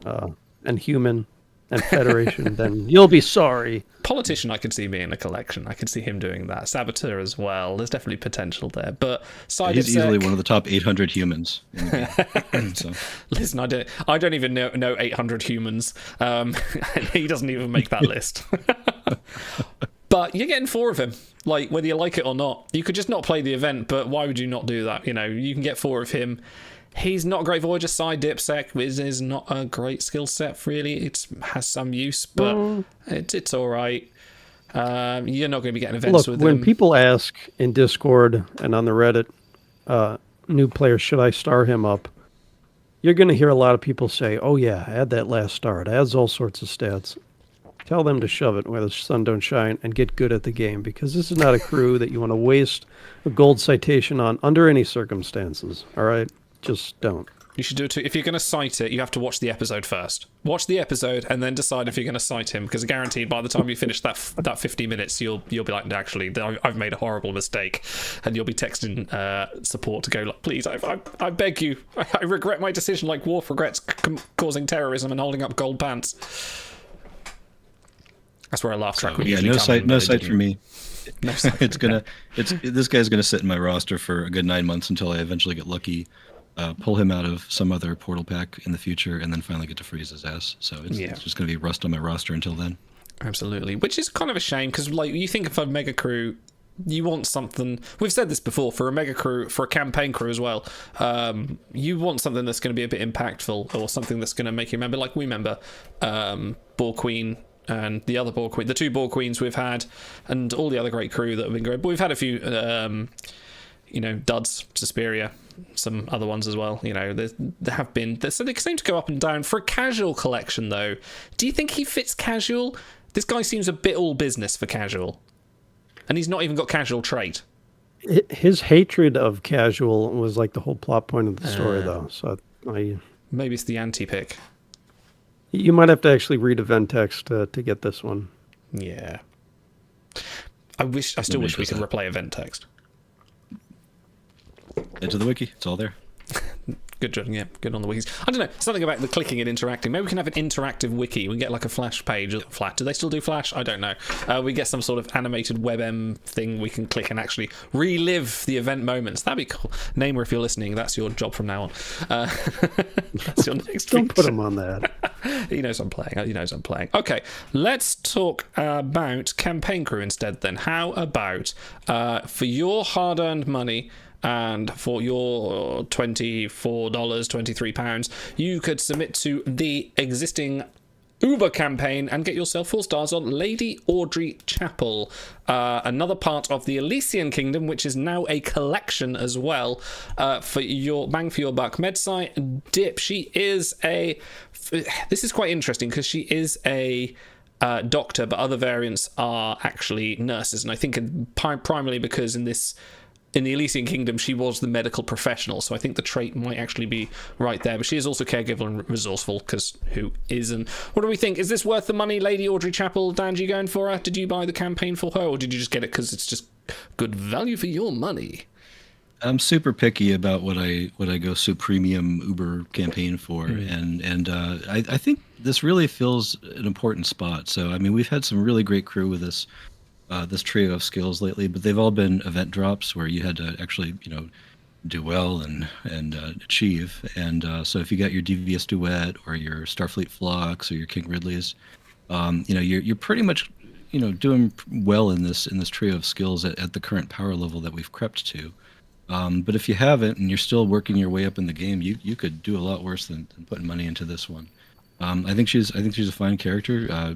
And human and Federation, then you'll be sorry. Politician, I could see being a collection. I could see him doing that. Saboteur as well. There's definitely potential there. But He's easily one of the top 800 humans in the game. So. Listen, I don't even know 800 humans. He doesn't even make that list. But you're getting 4 of him, like whether you like it or not. You could just not play the event, but why would you not do that? You can get 4 of him. He's not a great Voyager side. Dipsec is not a great skill set, really. It has some use, but it's all right. You're not going to be getting events with him. When people ask in Discord and on the Reddit, new players, should I star him up? You're going to hear a lot of people say, oh yeah, add that last star. It adds all sorts of stats. Tell them to shove it where the sun don't shine and get good at the game, because this is not a crew that you want to waste a gold citation on under any circumstances, all right? Just don't. You should do it too. If you're going to cite it, you have to watch the episode first. Watch the episode and then decide if you're going to cite him, because guaranteed by the time you finish that 50 minutes, you'll be like, actually, I've made a horrible mistake, and you'll be texting support to go like, please, I beg you, I regret my decision, like Worf regrets causing terrorism and holding up gold pants. That's where a laugh track would usually no come site, in, no but it site didn't. for me. No site. This guy's gonna sit in my roster for a good 9 months until I eventually get lucky, pull him out of some other portal pack in the future, and then finally get to freeze his ass. So it's just gonna be rust on my roster until then. Absolutely, which is kind of a shame, because like you think of a mega crew, you want something. We've said this before, for a mega crew, for a campaign crew as well. You want something that's going to be a bit impactful, or something that's going to make you remember. Like we remember Ball Queen and the other Borg Queen, the 2 Borg Queens we've had, and all the other great crew that have been great. But we've had a few, duds, Suspiria, some other ones as well. There have been. So they seem to go up and down. For a casual collection, though, do you think he fits casual? This guy seems a bit all business for casual, and he's not even got casual trait. His hatred of casual was like the whole plot point of the story, though. So Maybe it's the anti-pick. You might have to actually read event text to get this one. Yeah. I still wish we could replay event text. Into the wiki, it's all there. Good job, yeah. Good on the wikis. I don't know, something about the clicking and interacting. Maybe we can have an interactive wiki. We get like a Flash page. Flash. Do they still do Flash? I don't know. We get some sort of animated WebM thing we can click and actually relive the event moments. That'd be cool. Namer, if you're listening, that's your job from now on. That's your next Don't feature. put him on that. He knows I'm playing. He knows I'm playing. Okay, let's talk about campaign crew instead then. How about for your hard-earned money and for your $24, £23, you could submit to the existing Uber campaign and get yourself 4 stars on Lady Audrey Chapel, another part of the Elysian Kingdom, which is now a collection as well. For your bang for your buck, Medsai Dip, she is this is quite interesting because she is a doctor, but other variants are actually nurses, and I think primarily because in the Elysian Kingdom, she was the medical professional, so I think the trait might actually be right there. But she is also caregiver and resourceful, because who isn't? What do we think? Is this worth the money, Lady Audrey Chapel? Danji, going for her? Did you buy the campaign for her, or did you just get it because it's just good value for your money? I'm super picky about what I go premium Uber campaign for, and I think this really fills an important spot. So I mean, we've had some really great crew with this trio of skills lately, but they've all been event drops where you had to actually do well and achieve. And so if you got your Devious Duet or your Starfleet Phlox or your King Ridley's, you're pretty much doing well in this trio of skills at the current power level that we've crept to. But if you haven't and you're still working your way up in the game, you could do a lot worse than putting money into this one. I think she's a fine character.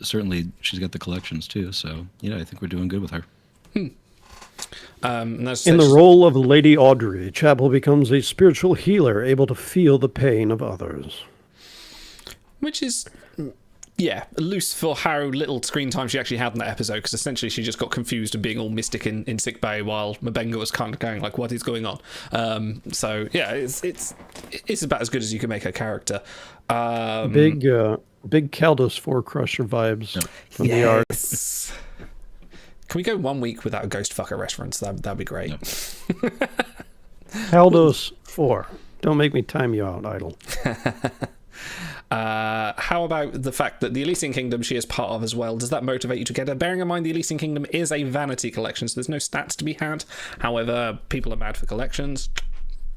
Certainly she's got the collections too. So I think we're doing good with her. In the role of Lady Audrey, Chapel becomes a spiritual healer, able to feel the pain of others. Which is, yeah, loose for how little screen time she actually had in that episode, because essentially she just got confused and being all mystic in sickbay while Mabenga was kind of going like, what is going on? So yeah, it's about as good as you can make her character. Big Caldos 4 Crusher vibes from the art. Can we go 1 week without a ghost fucker reference? That'd be great. Yep. Caldos 4. Don't make me time you out, Idle. How about the fact that the Elysian Kingdom she is part of as well? Does that motivate you to get her? Bearing in mind the Elysian Kingdom is a vanity collection, so there's no stats to be had. However, people are mad for collections.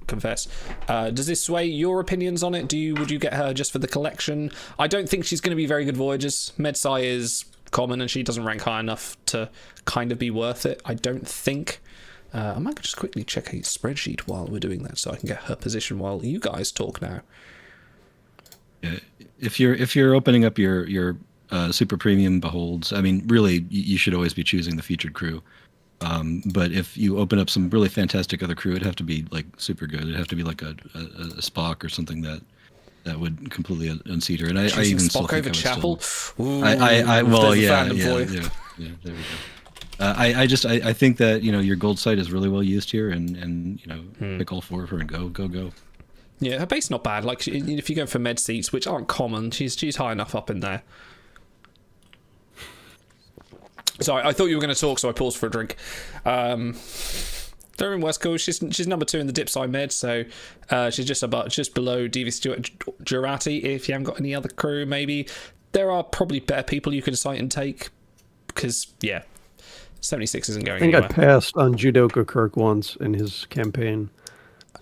Confess. Does this sway your opinions on it? Would you get her just for the collection? I don't think she's going to be very good Voyagers. Medsai is common and she doesn't rank high enough to kind of be worth it, I don't think. I might just quickly check a spreadsheet while we're doing that so I can get her position while you guys talk now. Yeah, if you're opening up your super premium beholds, I mean, really, you should always be choosing the featured crew. But if you open up some really fantastic other crew, it'd have to be like super good. It'd have to be like a Spock or something that would completely unseat her. And I even Spock still think over Chapel. Well, yeah, there we go. I think that your gold site is really well used here, and pick all 4 of her and go. Yeah, her base not bad. Like if you go for med seats, which aren't common, she's high enough up in there. Sorry, I thought you were going to talk, so I paused for a drink. They're in West Coast. She's number 2 in the dip side med, so she's just below Devious Jurati. If you haven't got any other crew, maybe there are probably better people you can cite and take. Because 76 isn't going anywhere. I think I passed on Judoka Kirk once in his campaign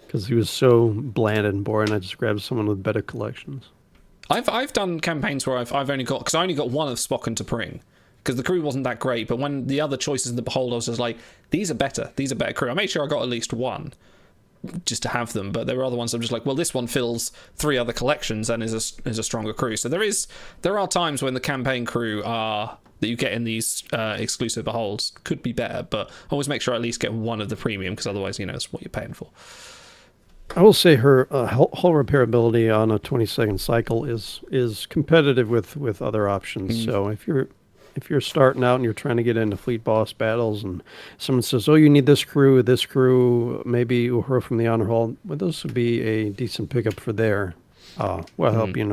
because he was so bland and boring. I just grabbed someone with better collections. I've done campaigns where I've only got, because I only got one of Spock and T'Pring, because the crew wasn't that great. But when the other choices in the Behold, I was just like, these are better crew. I made sure I got at least one just to have them, but there were other ones I'm just like, well, this one fills 3 other collections and is a stronger crew. So there are times when the campaign crew that you get in these exclusive Beholds could be better, but always make sure I at least get one of the premium, because otherwise, it's what you're paying for. I will say her hull repairability on a 20-second cycle is competitive with other options. So if you're starting out and you're trying to get into fleet boss battles, and someone says, "Oh, you need this crew, maybe Uhura from the Honor Hall," well, those would be a decent pickup for there. Helping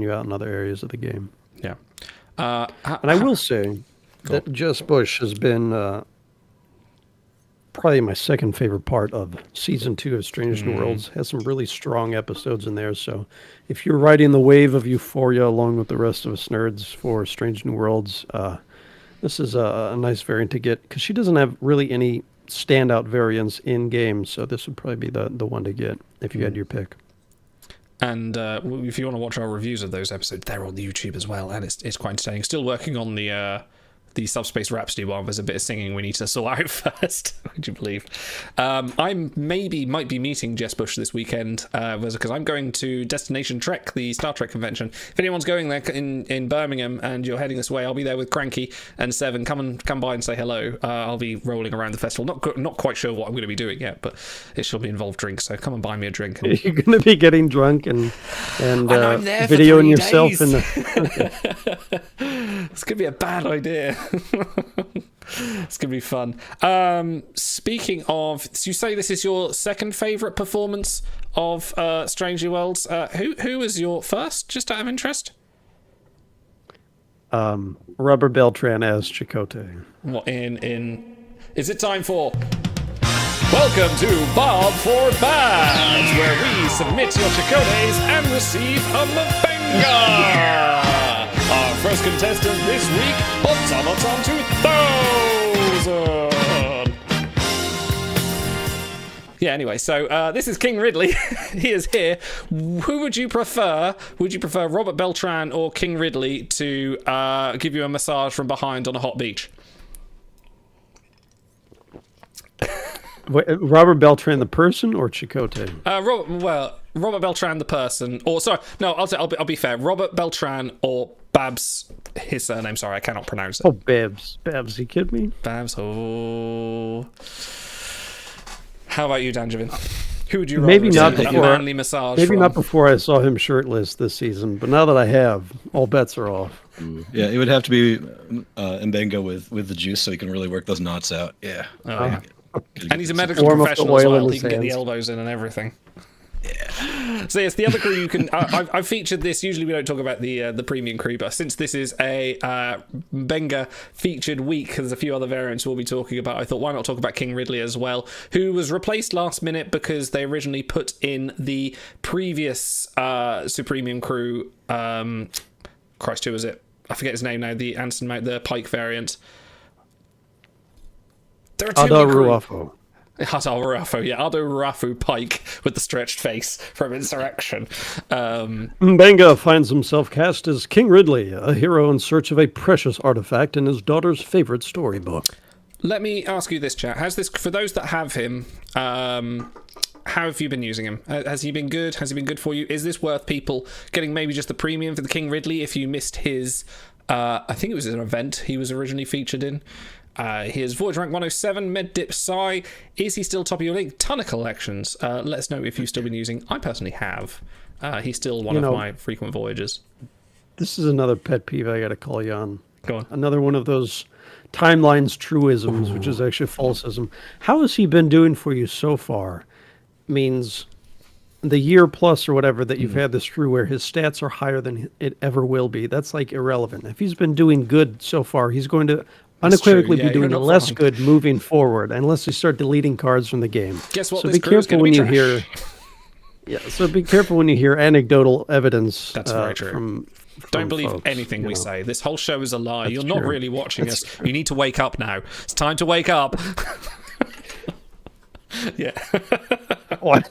you out in other areas of the game. Yeah. And I will say that Jess Bush has been probably my second favorite part of season 2 of Strange New Worlds. Has some really strong episodes in there. So if you're riding the wave of euphoria along with the rest of us nerds for Strange New Worlds, this is a nice variant to get, because she doesn't have really any standout variants in game. So this would probably be the one to get if you had your pick. And if you want to watch our reviews of those episodes, they're on YouTube as well, and it's quite entertaining. Still working on the Subspace Rhapsody one. There's a bit of singing we need to sort out first. Would you believe? I might be meeting Jess Bush this weekend because I'm going to Destination Trek, the Star Trek convention. If anyone's going there in Birmingham and you're heading this way, I'll be there with Cranky and Seven. Come by and say hello. I'll be rolling around the festival. Not quite sure what I'm going to be doing yet, but it shall be involved drinks. So come and buy me a drink. You're going to be getting drunk and videoing yourself in the. It's going to be a bad idea. It's gonna be fun. Speaking of, you say this is your second favourite performance of Strange New Worlds. Who was your first, just out of interest? Robert Beltran as Chakotay. What in is it time for Welcome to Bob for Babs, where we submit your Chakotays and receive a Mabenga. Our first contestant this week, Automaton 2000. Yeah, anyway, so this is King Ridley. He is here. Who would you prefer? Would you prefer Robert Beltran or King Ridley to give you a massage from behind on a hot beach? Wait, Robert Beltran the person or Chakotay? Robert Beltran the person, or sorry, no, I'll be fair. Robert Beltran or Babs, his surname. Sorry, I cannot pronounce it. Oh, Babs, you kidding me? Babs. Oh. How about you, Danjavin? Who would you rather maybe not receive a manly massage? Maybe from? not before I saw him shirtless this season, but now that I have, all bets are off. Yeah, it would have to be Mbenga with the juice so he can really work those knots out. Yeah. Oh, yeah. And he's a medical Warm up the professional as oil in well. his He can get the hands. elbows in and everything. Yeah. So yes, the other crew you can. I've featured this. Usually we don't talk about the premium crew, but since this is a Mbenga featured week, there's a few other variants we'll be talking about. I thought, why not talk about King Ridley as well, who was replaced last minute because they originally put in the previous Supremium crew. Christ, who was it? I forget his name now. The Anson Mount, the Pike variant. There are too many Ruafo. Adal Ruafo, yeah, Adal Ruafo Pike with the stretched face from Insurrection. Mbenga finds himself cast as King Ridley, a hero in search of a precious artifact in his daughter's favorite storybook. Let me ask you this, chat. How's this for those that have him? How have you been using him? Has he been good? Has he been good for you? Is this worth people getting maybe just the premium for the King Ridley if you missed his? I think it was an event he was originally featured in. He is Voyage Rank 107, Med Dip Psi. Is he still top of your league? Ton of collections. Let us know if you've still been using. I personally have. He's still one of my frequent voyagers. This is another pet peeve I got to call you on. Go on. Another one of those timelines truisms, which is actually falsism. How has he been doing for you so far? Means the year plus or whatever that you've had this crew where his stats are higher than it ever will be. That's like irrelevant. If he's been doing good so far, he's going to unequivocally be doing less good moving forward unless you start deleting cards from the game. Guess what? So This be crew is careful gonna when be you trash. hear. Yeah, so be careful when you hear anecdotal evidence. That's very true. From Don't believe folks, anything we say. This whole show is a lie. That's You're not true. really watching That's us. true. You need to wake up now. It's time to wake up. Yeah. Why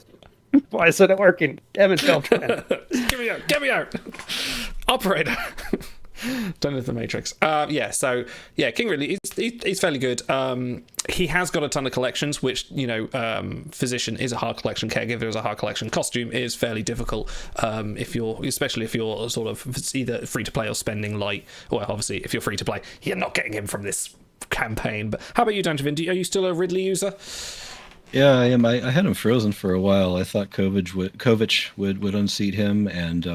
isn't it working? Damn it, Beltran. Get me out. Get me out. Operator. Don't know the Matrix. King Ridley, he's fairly good. He has got a ton of collections, which, Physician is a hard collection, Caregiver is a hard collection, Costume is fairly difficult, especially if you're sort of either free to play or spending light. Well, obviously, if you're free to play, you're not getting him from this campaign. But how about you, Danjavin? Are you still a Ridley user? Yeah, I am. I had him frozen for a while. I thought Kovic would unseat him, and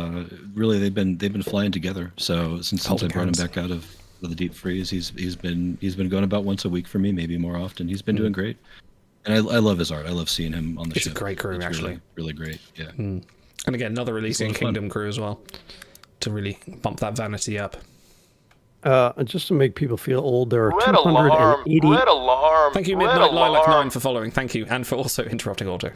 really they've been flying together. So since I brought him back out of the deep freeze, he's been going about once a week for me, maybe more often. He's been doing great, and I love his art. I love seeing him on the show. It's a great crew, actually. Really great. Yeah. And again, another release in Kingdom crew as well to really bump that vanity up. Just to make people feel old, there are Red alarm! 280. Red alarm! Thank you, Red Midnight Lilac alarm. 9, for following. Thank you, and for also interrupting Auto.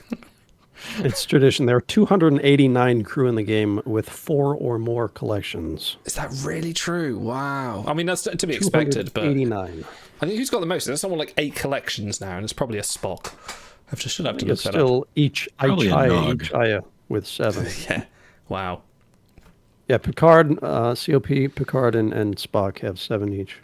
It's tradition. There are 289 crew in the game with 4 or more collections. Is that really true? Wow. I mean, that's to be expected, but 289. I think who's got the most? There's someone like 8 collections now, and it's probably a Spock. Should have to look It's that still each Probably a nog. Aya with 7. up. Yeah. Wow. Yeah, Picard, COP, Picard, and Spock have 7 each.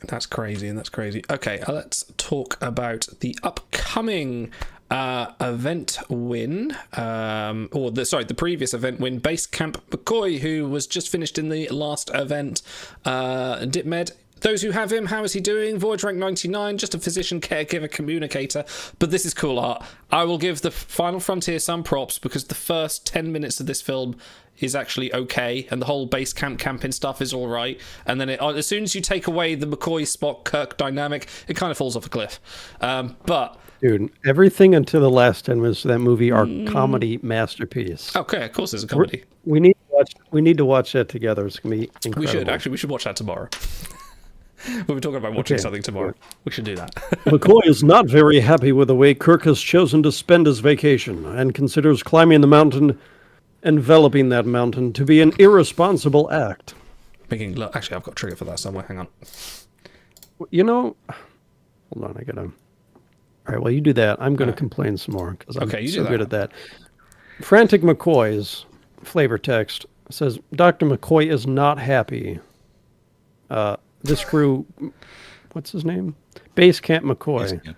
That's crazy, and that's crazy. Okay, let's talk about the upcoming event win, the previous event win, Base Camp McCoy, who was just finished in the last event. Dipmed, those who have him, how is he doing? Voyage rank 99, just a physician, caregiver, communicator. But this is cool art. I will give the Final Frontier some props because the first 10 minutes of this film is actually okay, and the whole base camp camping stuff is all right. And then as soon as you take away the McCoy, Spock, Kirk dynamic, it kind of falls off a cliff. But Dude, everything until the last 10 minutes of that movie are comedy masterpiece. okay, of course, there's a comedy. We need to watch that together. It's gonna be incredible. We should watch that tomorrow. We were talking about watching something tomorrow. We should do that. McCoy is not very happy with the way Kirk has chosen to spend his vacation and considers climbing the mountain, enveloping that mountain, to be an irresponsible act. Actually, I've got a trigger for that somewhere. Hang on. You know, hold on, I gotta. All right, well, you do that. I'm going to complain some more because I'm so good at that. Frantic McCoy's flavor text says, Dr. McCoy is not happy. This crew, what's his name? Base Camp McCoy.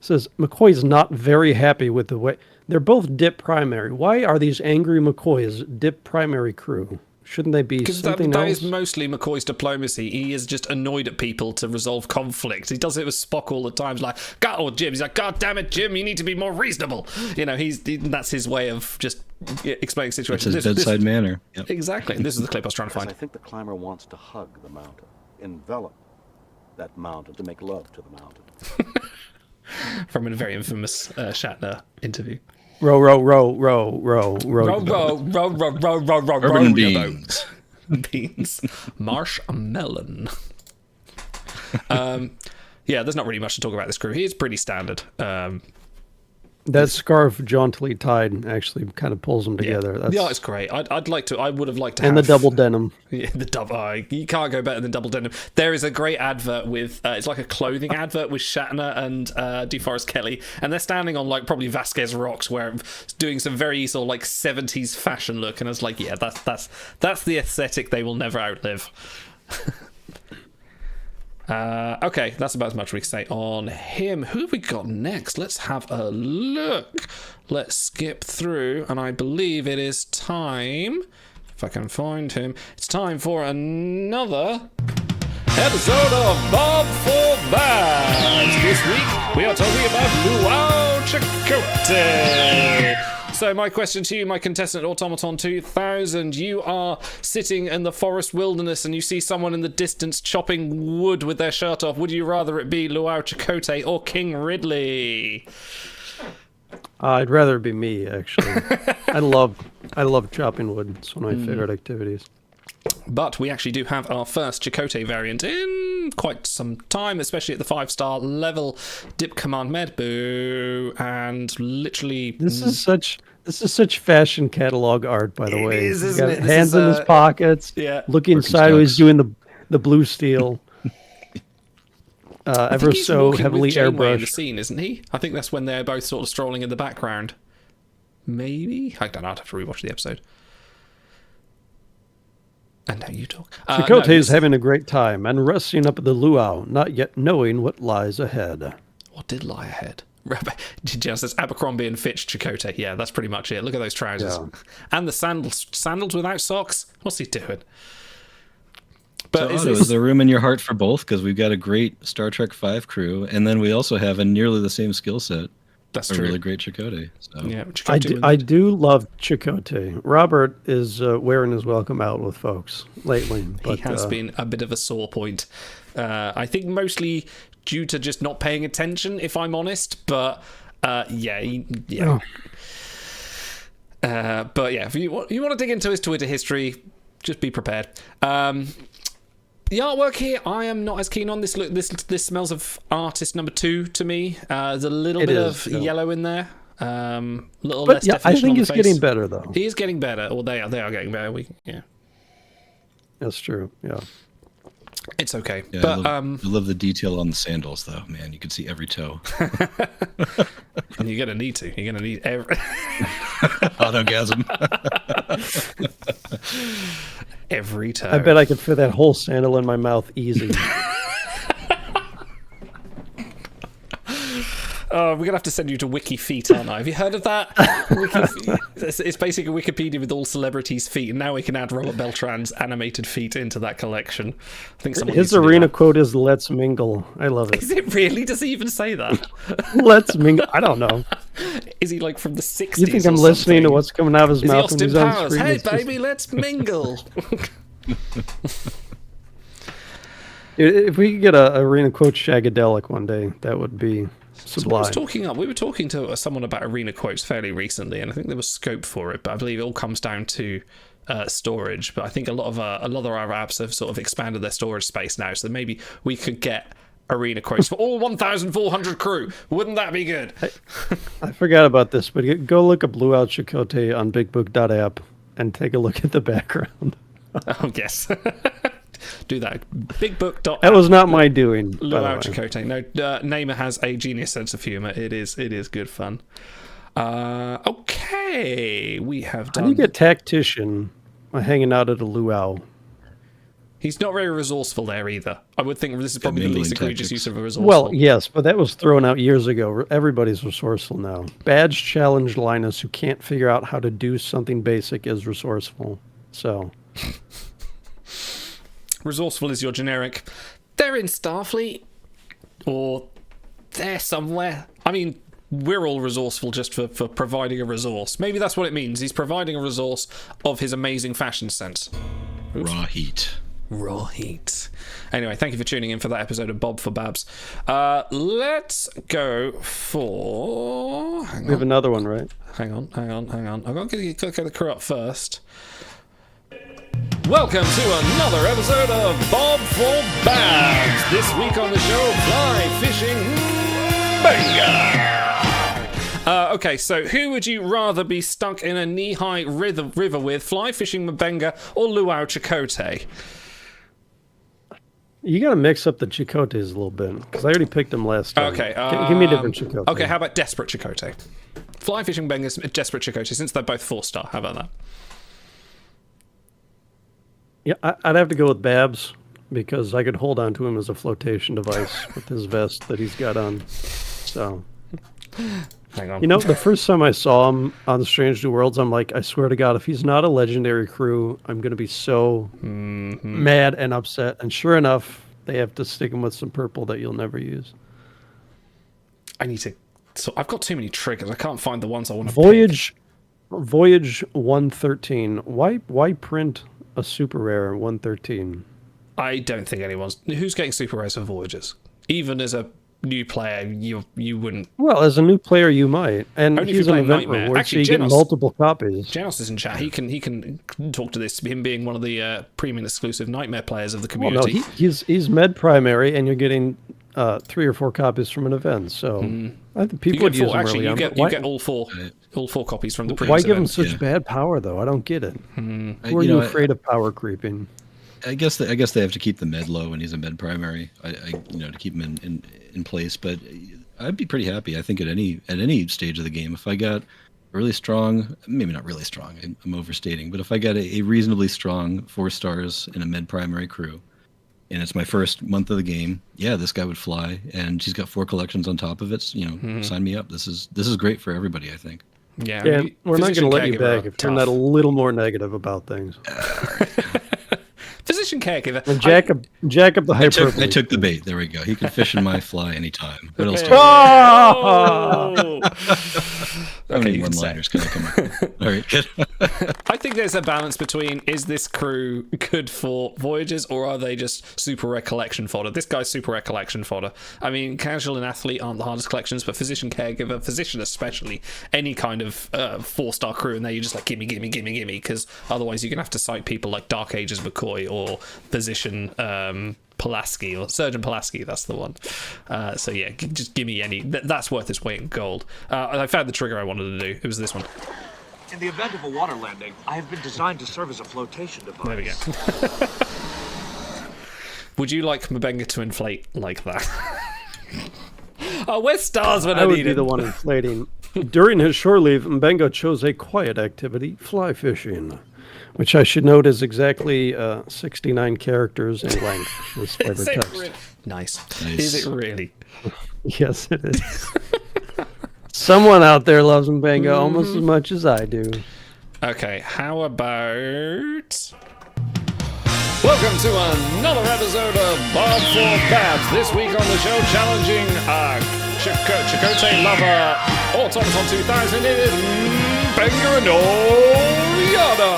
Says, McCoy's not very happy with the way... They're both dip primary. Why are these angry McCoys dip primary crew? Shouldn't they be something that else? is mostly McCoy's diplomacy. He is just annoyed at people to resolve conflict. He does it with Spock all the time. He's like, Jim. He's like, God damn it, Jim, you need to be more reasonable. You know, that's his way of just explaining situations. It's his bedside manner. Yep. Exactly. This is the clip I was trying to find. I think the climber wants to hug the mountain, envelop that mountain, to make love to the mountain. From a very infamous Shatner interview. Row. Urban beans. Beans. Marshmallow. Yeah, there's not really much to talk about this crew. He is pretty standard. That scarf jauntily tied actually kind of pulls them together. The art is great. I would have liked to have... And the double denim. Yeah, the double... you can't go better than double denim. There is a great advert with... it's like a clothing advert with Shatner and DeForest Kelly, and they're standing on like probably Vasquez Rocks, where doing some very sort of like 70s fashion look, and I was like, yeah, that's the aesthetic they will never outlive. Okay, that's about as much we can say on him. Who have we got next? Let's have a look. Let's skip through, and I believe it is time, if I can find him, it's time for another episode of Bob for Babs. This week, we are talking about Luau Chakotay. So my question to you, my contestant Automaton 2000, you are sitting in the forest wilderness and you see someone in the distance chopping wood with their shirt off. Would you rather it be Luau Chakotay or King Ridley? I'd rather it be me, actually. I love chopping wood. It's one of my favorite activities. But we actually do have our first Chakotay variant in quite some time, especially at the 5-star level. Dip Command Med, boo, and literally... This is such fashion catalog art, by the way. It is, He's isn't got it? hands in his pockets, looking sideways, doing the blue steel. Ever so heavily airbrushed. In the scene, isn't he? I think that's when they're both sort of strolling in the background. Maybe? I don't know, I'd have to rewatch the episode. And now you talk. Chakotay is having a great time and resting up at the luau, not yet knowing what lies ahead. What did lie ahead? Just says Abercrombie and Fitch Chakotay. Yeah, that's pretty much it. Look at those trousers. Yeah. And the sandals without socks. What's he doing? But is there room in your heart for both? Because we've got a great Star Trek V crew, and then we also have a nearly the same skill set. That's true. A really great Chakotay. So. Yeah, I do love Chakotay. Robert is wearing his welcome out with folks lately. But, he has been a bit of a sore point. I think mostly due to just not paying attention, if I'm honest. But yeah. Oh. But yeah, if you want to dig into his Twitter history, just be prepared. The artwork here, I am not as keen on. This smells of artist number 2 to me. There's a little bit of yellow in there. Little less definition I think on the he's face. getting better though. He is getting better, or they are getting better. That's true. Yeah. It's okay. Yeah, But I love the detail on the sandals, though. Man, you can see every toe. and you're gonna need to. You're gonna need every Autogasm. every toe. I bet I could fit that whole sandal in my mouth easy. Oh, we're going to have to send you to WikiFeet, aren't I? Have you heard of that? It's basically Wikipedia with all celebrities' feet, and now we can add Robert Beltran's animated feet into that collection. I think someone His arena quote is "Let's mingle." I love it. Is it really? Does he even say that? Let's mingle. I don't know. Is he like from the 60s? You think I'm listening to what's coming out of his Is he mouth when Austin he's on Powers? screen? Hey, It's just- baby, let's mingle. Dude, if we could get a arena quote shagadelic one day, that would be sublime. We were talking to someone about arena quotes fairly recently, and I think there was scope for it, but I believe it all comes down to storage. But I think a lot of our apps have sort of expanded their storage space now, so maybe we could get arena quotes for all 1,400 crew. Wouldn't that be good? I forgot about this, but go look up Blue Out Chakotay on BigBook.app and take a look at the background. Oh yes. Do that. Big book. That was not my doing. by the Luau way. Chakotay. No, Namer has a genius sense of humor. It is good fun. Okay, we have done. How do you get tactician hanging out at a luau? He's not very resourceful there either. I would think this is probably the mingling least egregious tactics. use of a resourceful. Well, yes, but that was thrown out years ago. Everybody's resourceful now. Badge challenged Linus, who can't figure out how to do something basic, is resourceful. So, resourceful is your generic. They're in Starfleet, or they're somewhere. I mean, we're all resourceful just for providing a resource. Maybe that's what it means. He's providing a resource of his amazing fashion sense. Raw heat. Raw heat. Anyway, thank you for tuning in for that episode of Bob for Babs. Let's go for... we have another one, right? Hang on. I've got to get the crew up first. Welcome to another episode of Bob for Babs. This week on the show, fly fishing Mbenga. Okay, so who would you rather be stuck in a knee-high river with, fly fishing Mbenga or Luau Chakotay? You got to mix up the Chakotay's a little bit, because I already picked them last time. Okay. Give me a different Chakotay. Okay, how about Desperate Chakotay? Fly fishing Mbenga's Desperate Chakotay, since they're both 4-star. How about that? Yeah, I'd have to go with Babs, because I could hold on to him as a flotation device with his vest that he's got on. So, Hang on. you know, the first time I saw him on Strange New Worlds, I'm like, I swear to God, if he's not a legendary crew, I'm going to be so mad and upset. And sure enough, they have to stick him with some purple that you'll never use. I need to... So I've got too many triggers. I can't find the ones I want to Voyage 113. Why print a super rare 113? I don't think anyone's... Who's getting super rares for Voyages? Even as a new player, you wouldn't... Well, as a new player, you might. And Only if he's you an play event Nightmare. reward, Actually, so you get Genos- multiple copies. Janos is in chat. He can talk to this, him being one of the premium exclusive Nightmare players of the Well, no, community. he's med primary, and you're getting 3 or 4 copies from an event. So I think You people would get use four. them Actually, early you on. get but you get all four copies from the why previous give him event. such Yeah. bad power, though? I don't get it. Who are You you know, afraid of power creeping? I guess they have to keep the med low when he's a med primary. To keep him in place. But I'd be pretty happy. I think at any stage of the game, if I got really strong, maybe not really strong, I'm overstating, but if I got a reasonably strong 4 stars in a med primary crew, and it's my first month of the game, yeah, this guy would fly, and she's got 4 collections on top of it. Sign me up. This is great for everybody, I think. Yeah, Yeah, we're not physician going to let you caregiver back are if you're tough. not a little more negative about things. Physician caregiver. And jack up the hyperbole. I took the bait. There we go. He can fish in my fly anytime. What else? Oh! How Okay, many you can say. one-liners can I come up with? All right, good. I think there's a balance between, is this crew good for Voyages, or are they just super rare collection fodder? This guy's super rare collection fodder. I mean, casual and athlete aren't the hardest collections, but physician caregiver, physician especially, any kind of 4-star crew, and there you're just like, gimme, because otherwise you're going to have to cite people like Dark Ages McCoy or physician Pulaski, or Surgeon Pulaski, that's the one. So yeah, just give me any. That's worth its weight in gold. I found the trigger I wanted to do. It was this one. In the event of a water landing, I have been designed to serve as a flotation device. There we go. Would you like Mbenga to inflate like that? Oh, where's stars when I would need be it? the one inflating. During his shore leave, Mbenga chose a quiet activity, fly fishing, which I should note is exactly 69 characters in length. This flavor text. Nice. Is it really? Yes, it is. Someone out there loves Mbenga almost as much as I do. Okay, how about... Welcome to another episode of Bob for Babs. This week on the show, challenging Chakotay Lover Automaton 2000, it is Mbenga and Oriana.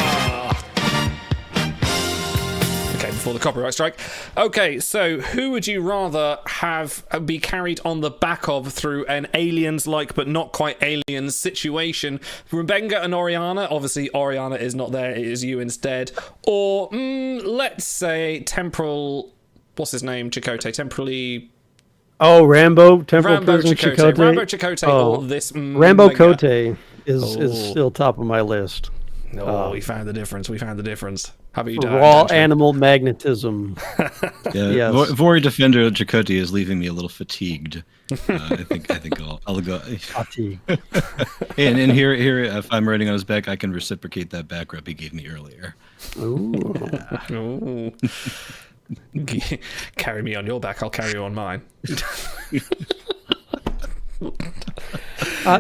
Okay, before the copyright strike. Okay, so who would you rather have be carried on the back of through an aliens-like but not quite aliens situation? Mbenga and Oriana. Obviously, Oriana is not there. It is you instead. Or let's say temporal. What's his name? Chakotay. Temporally. Oh, Rambo. Temporal Rambo Prison Chakotay. Chakotay. Rambo Chakotay. Or this. Rambo Mbenga. Kote is still top of my list. Oh, we found the difference. We found the difference. How about you, Dan? Raw animal magnetism. Yeah, Yes. Vori Defender Chakotay is leaving me a little fatigued. I think I'll go. Fatigue. And here, if I'm riding on his back, I can reciprocate that back rub he gave me earlier. Ooh. Ooh. Carry me on your back, I'll carry you on mine.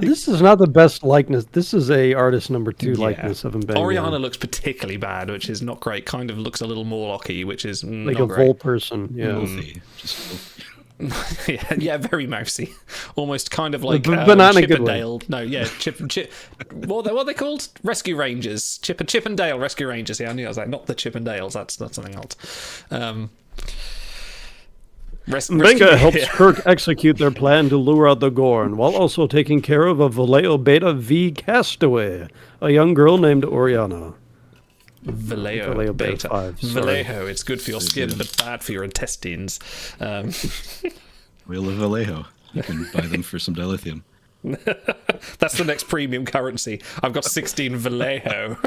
This is not the best likeness. This is a artist number 2 likeness of Mbenga. Oriana looks particularly bad, which is not great. Kind of looks a little Morlocky, which is like not a great. vole person. Yeah. Filthy. Just filthy. yeah, very mousy. Almost kind of like but not in a good way. Chippendale. No, yeah, Chip. What are they called? Rescue Rangers. Chippendale Rescue Rangers. Yeah, I knew I was like, not the Chippendales. That's something else. Mbenga helps Kirk execute their plan to lure out the Gorn, while also taking care of a Vallejo Beta V castaway, a young girl named Oriana. Vallejo Vallejo Beta Beta. 5, sorry. Vallejo, it's good for your skin, but bad for your intestines. Wheel of Vallejo. You can buy them for some dilithium. That's the next premium currency. I've got 16 Vallejo.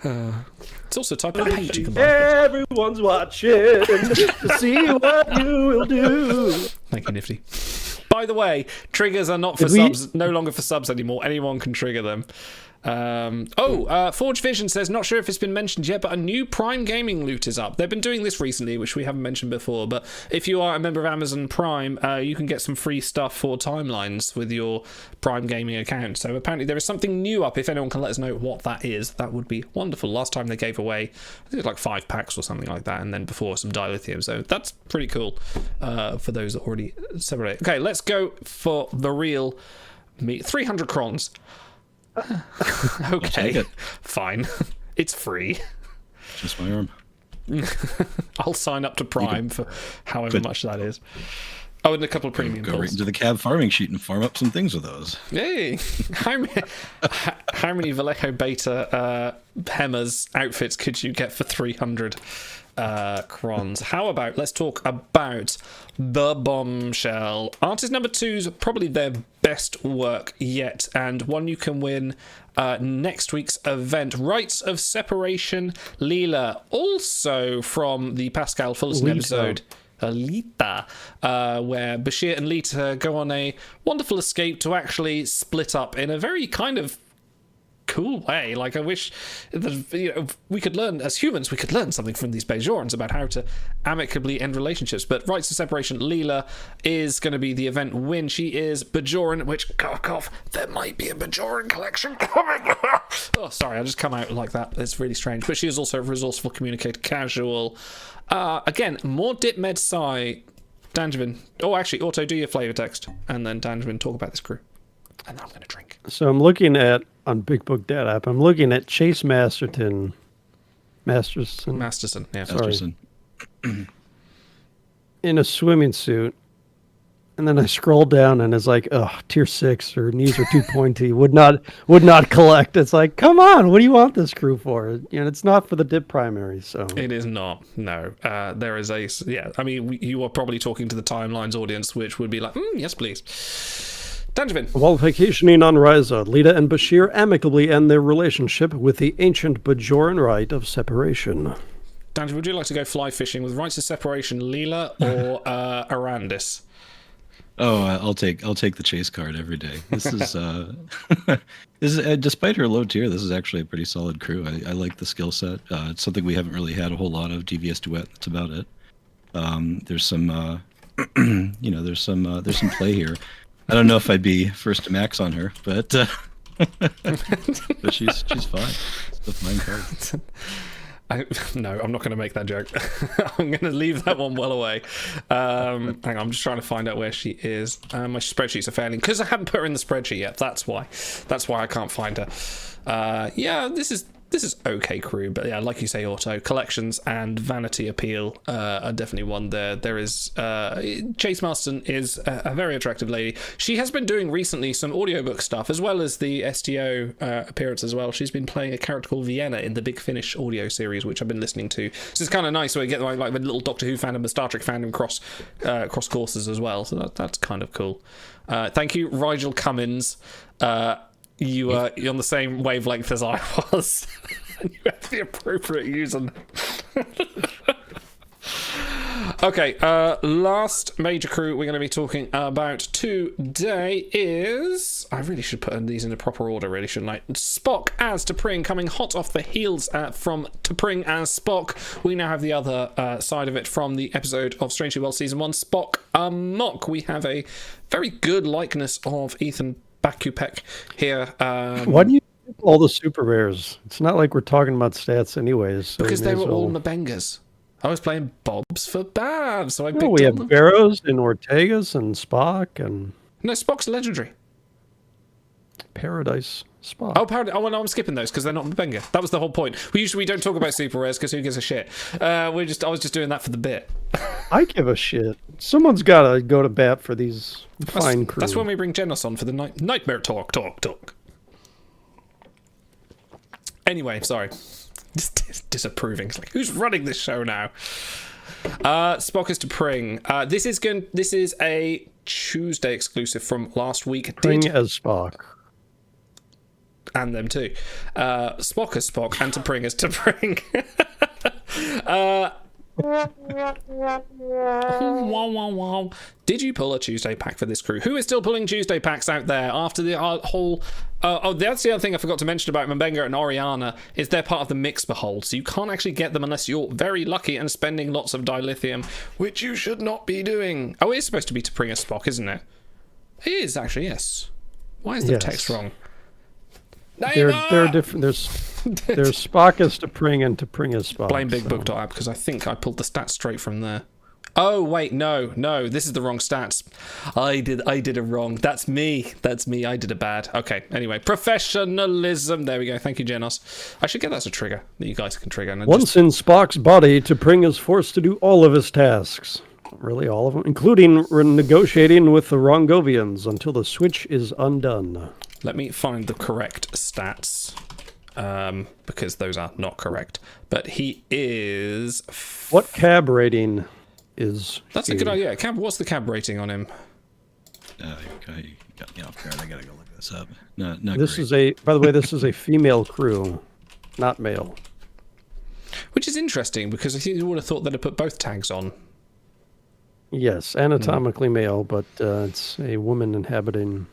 It's also a type of paint you can buy. Everyone's watching to see what you will do. Thank you, Nifty. By the way, triggers are not for subs, no longer for subs anymore. Anyone can trigger them. Forge Vision says, not sure if it's been mentioned yet, but a new Prime Gaming loot is up. They've been doing this recently, which we haven't mentioned before, but if you are a member of Amazon Prime, you can get some free stuff for timelines with your Prime Gaming account. So apparently there is something new up. If anyone can let us know what that is, that would be wonderful. Last time they gave away, I think it was like 5 packs or something like that, and then before some dilithium. So that's pretty cool for those that already separate. Okay, let's go for the real meat. 300 crons. Okay, fine. It's free. Just my arm. I'll sign up to Prime for however much that is. Oh, and a couple of premium Go pills. right into the cab farming sheet and farm up some things with those. Hey, how many Vallejo Beta Hemmers outfits could you get for 300 crons? How about, let's talk about the Bombshell. Artist number 2's probably their best work yet, and one you can win next week's event. Rites of Separation Leela, also from the Pascal Fullerton episode. Lita, where Bashir and Lita go on a wonderful escape to actually split up in a very kind of cool way. Like, I wish that, we could learn, as humans, we could learn something from these Bajorans about how to amicably end relationships. But Rites of Separation Leela is going to be the event win. She is Bajoran, which, cough, there might be a Bajoran collection coming. Oh, sorry, I just come out like that. It's really strange. But she is also a resourceful communicator, casual. Again, more Dip Med Psi. Danjabin. Oh, actually, Auto, do your flavor text. And then Danjabin, talk about this crew. And then I'm going to drink. So I'm looking at, on Big Book Data app, I'm looking at Chase Masterson, yeah. Masterson. in a swimming suit. And then I scroll down and it's like, oh, tier 6 or knees are too pointy, would not collect. It's like, come on, what do you want this crew for? You know, it's not for the dip primary, so. It is not. No, there is a I mean, you are probably talking to the Timelines audience, which would be like, yes, please. Danjavin. While vacationing on Ryza, Lita and Bashir amicably end their relationship with the ancient Bajoran rite of separation. Danjavin, would you like to go fly fishing with rites of separation, Leela or Arandis? Oh, I'll take the chase card every day. This is despite her low tier, this is actually a pretty solid crew. I like the skill set. It's something we haven't really had a whole lot of. DVS duet. That's about it. There's some there's some play here. I don't know if I'd be first to max on her, but but she's fine. It's a fine card. No, I'm not going to make that joke. I'm going to leave that one well away. Hang on, I'm just trying to find out where she is. My spreadsheets are failing because I haven't put her in the spreadsheet yet. That's why I can't find her. Yeah, this is okay crew, but yeah, like you say, Auto, collections and vanity appeal are definitely one there. There is Chase Marston is a very attractive lady. She has been doing recently some audiobook stuff as well as the STO appearance as well. She's been playing a character called Vienna in the Big Finish audio series, which I've been listening to. So it's kind of nice where you get like the little Doctor Who fandom, the Star Trek fandom cross courses as well. So that's kind of cool. Thank you, Rigel Cummins. You're on the same wavelength as I was. And you have the appropriate username. Okay, last major crew we're going to be talking about today is... I really should put these in the proper order, really, shouldn't I? Spock as T'Pring, coming hot off the heels from T'Pring as Spock. We now have the other side of it from the episode of Strangely Well Season 1, Spock Amok. We have a very good likeness of Ethan Bakupek here. Why do you do all the super rares? It's not like we're talking about stats anyways. So because they were all Mabengas. I was playing Bobs for Babs, so I picked we up have Barrows and Ortegas and Spock and... No, Spock's legendary. Paradise Spock. Oh, Paradise. Oh, well, no, I'm skipping those because they're not Mabenga. That was the whole point. We don't talk about super rares because who gives a shit? I was just doing that for the bit. I give a shit. Someone's got to go to bat for these fine crew. That's when we bring Genos on for the nightmare talk. Anyway, sorry. Just disapproving. It's like, who's running this show now? Spock is T'Pring. This is a Tuesday exclusive from last week. T'Pring as Spock. And them too. Spock as Spock and T'Pring as T'Pring. Wow. Did you pull a Tuesday pack for this crew? Who is still pulling Tuesday packs out there after the whole... that's the other thing I forgot to mention about Mbenga and Oriana is they're part of the mix behold, so you can't actually get them unless you're very lucky and spending lots of dilithium, which you should not be doing. Oh, it is supposed to be T'Pring as Spock, isn't it? It is actually, yes. Why is the text wrong? They're different. There's Spock as T'Pring and T'Pring as Spock. Blame BigBook.app because I think I pulled the stats straight from there. Oh wait, no, this is the wrong stats. I did it wrong. That's me. I did it bad. Okay. Anyway, professionalism. There we go. Thank you, Genos. I should get that as a trigger that you guys can trigger. Once in Spock's body, T'Pring is forced to do all of his tasks. Really, all of them, including negotiating with the Rongovians until the switch is undone. Let me find the correct stats, because those are not correct. But he is... What cab rating is That's a good idea. What's the cab rating on him? You got me off guard. I gotta go look this up. Not this great. By the way, this is a female crew, not male. Which is interesting, because I think you would have thought they'd have put both tags on. Yes, anatomically male, but it's a woman inhabiting...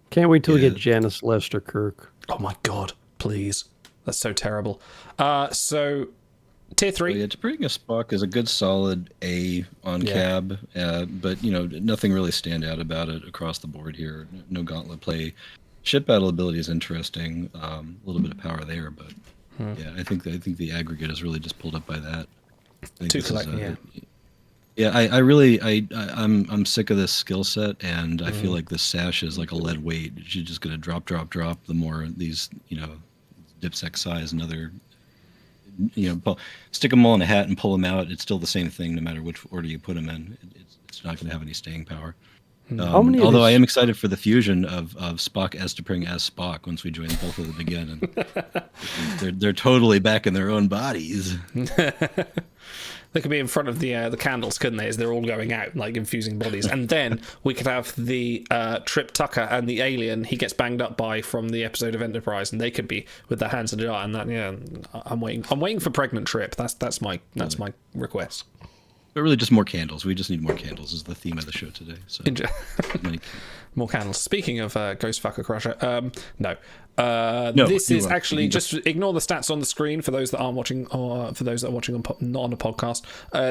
Can't wait till we get Janice Lester Kirk. Oh my god, please. That's so terrible. So, tier 3. Yeah, T'Pring as Spock is a good solid A on cab, but, nothing really stand out about it across the board here. No gauntlet play. Ship battle ability is interesting. A little bit of power there, but yeah, I think the aggregate is really just pulled up by that. Yeah, I'm sick of this skill set, and I feel like this sash is like a lead weight. She's just gonna drop. The more these, dipsec size and other stick them all in a hat and pull them out. It's still the same thing, no matter which order you put them in. It's not going to have any staying power. Although I am excited for the fusion of Spock as T'Pring as Spock once we join both of them again, and they're totally back in their own bodies. They could be in front of the candles, couldn't they? As they're all going out, like infusing bodies, and then we could have the Trip Tucker and the alien he gets banged up by from the episode of Enterprise, and they could be with their hands in a jar. And that, I'm waiting for pregnant Trip. That's my request. But really, just more candles. We just need more candles is the theme of the show today. So more candles. Speaking of Ghost Fucker Crusher, no. No, this is actually just ignore the stats on the screen for those that aren't watching, or for those that are watching not on a podcast.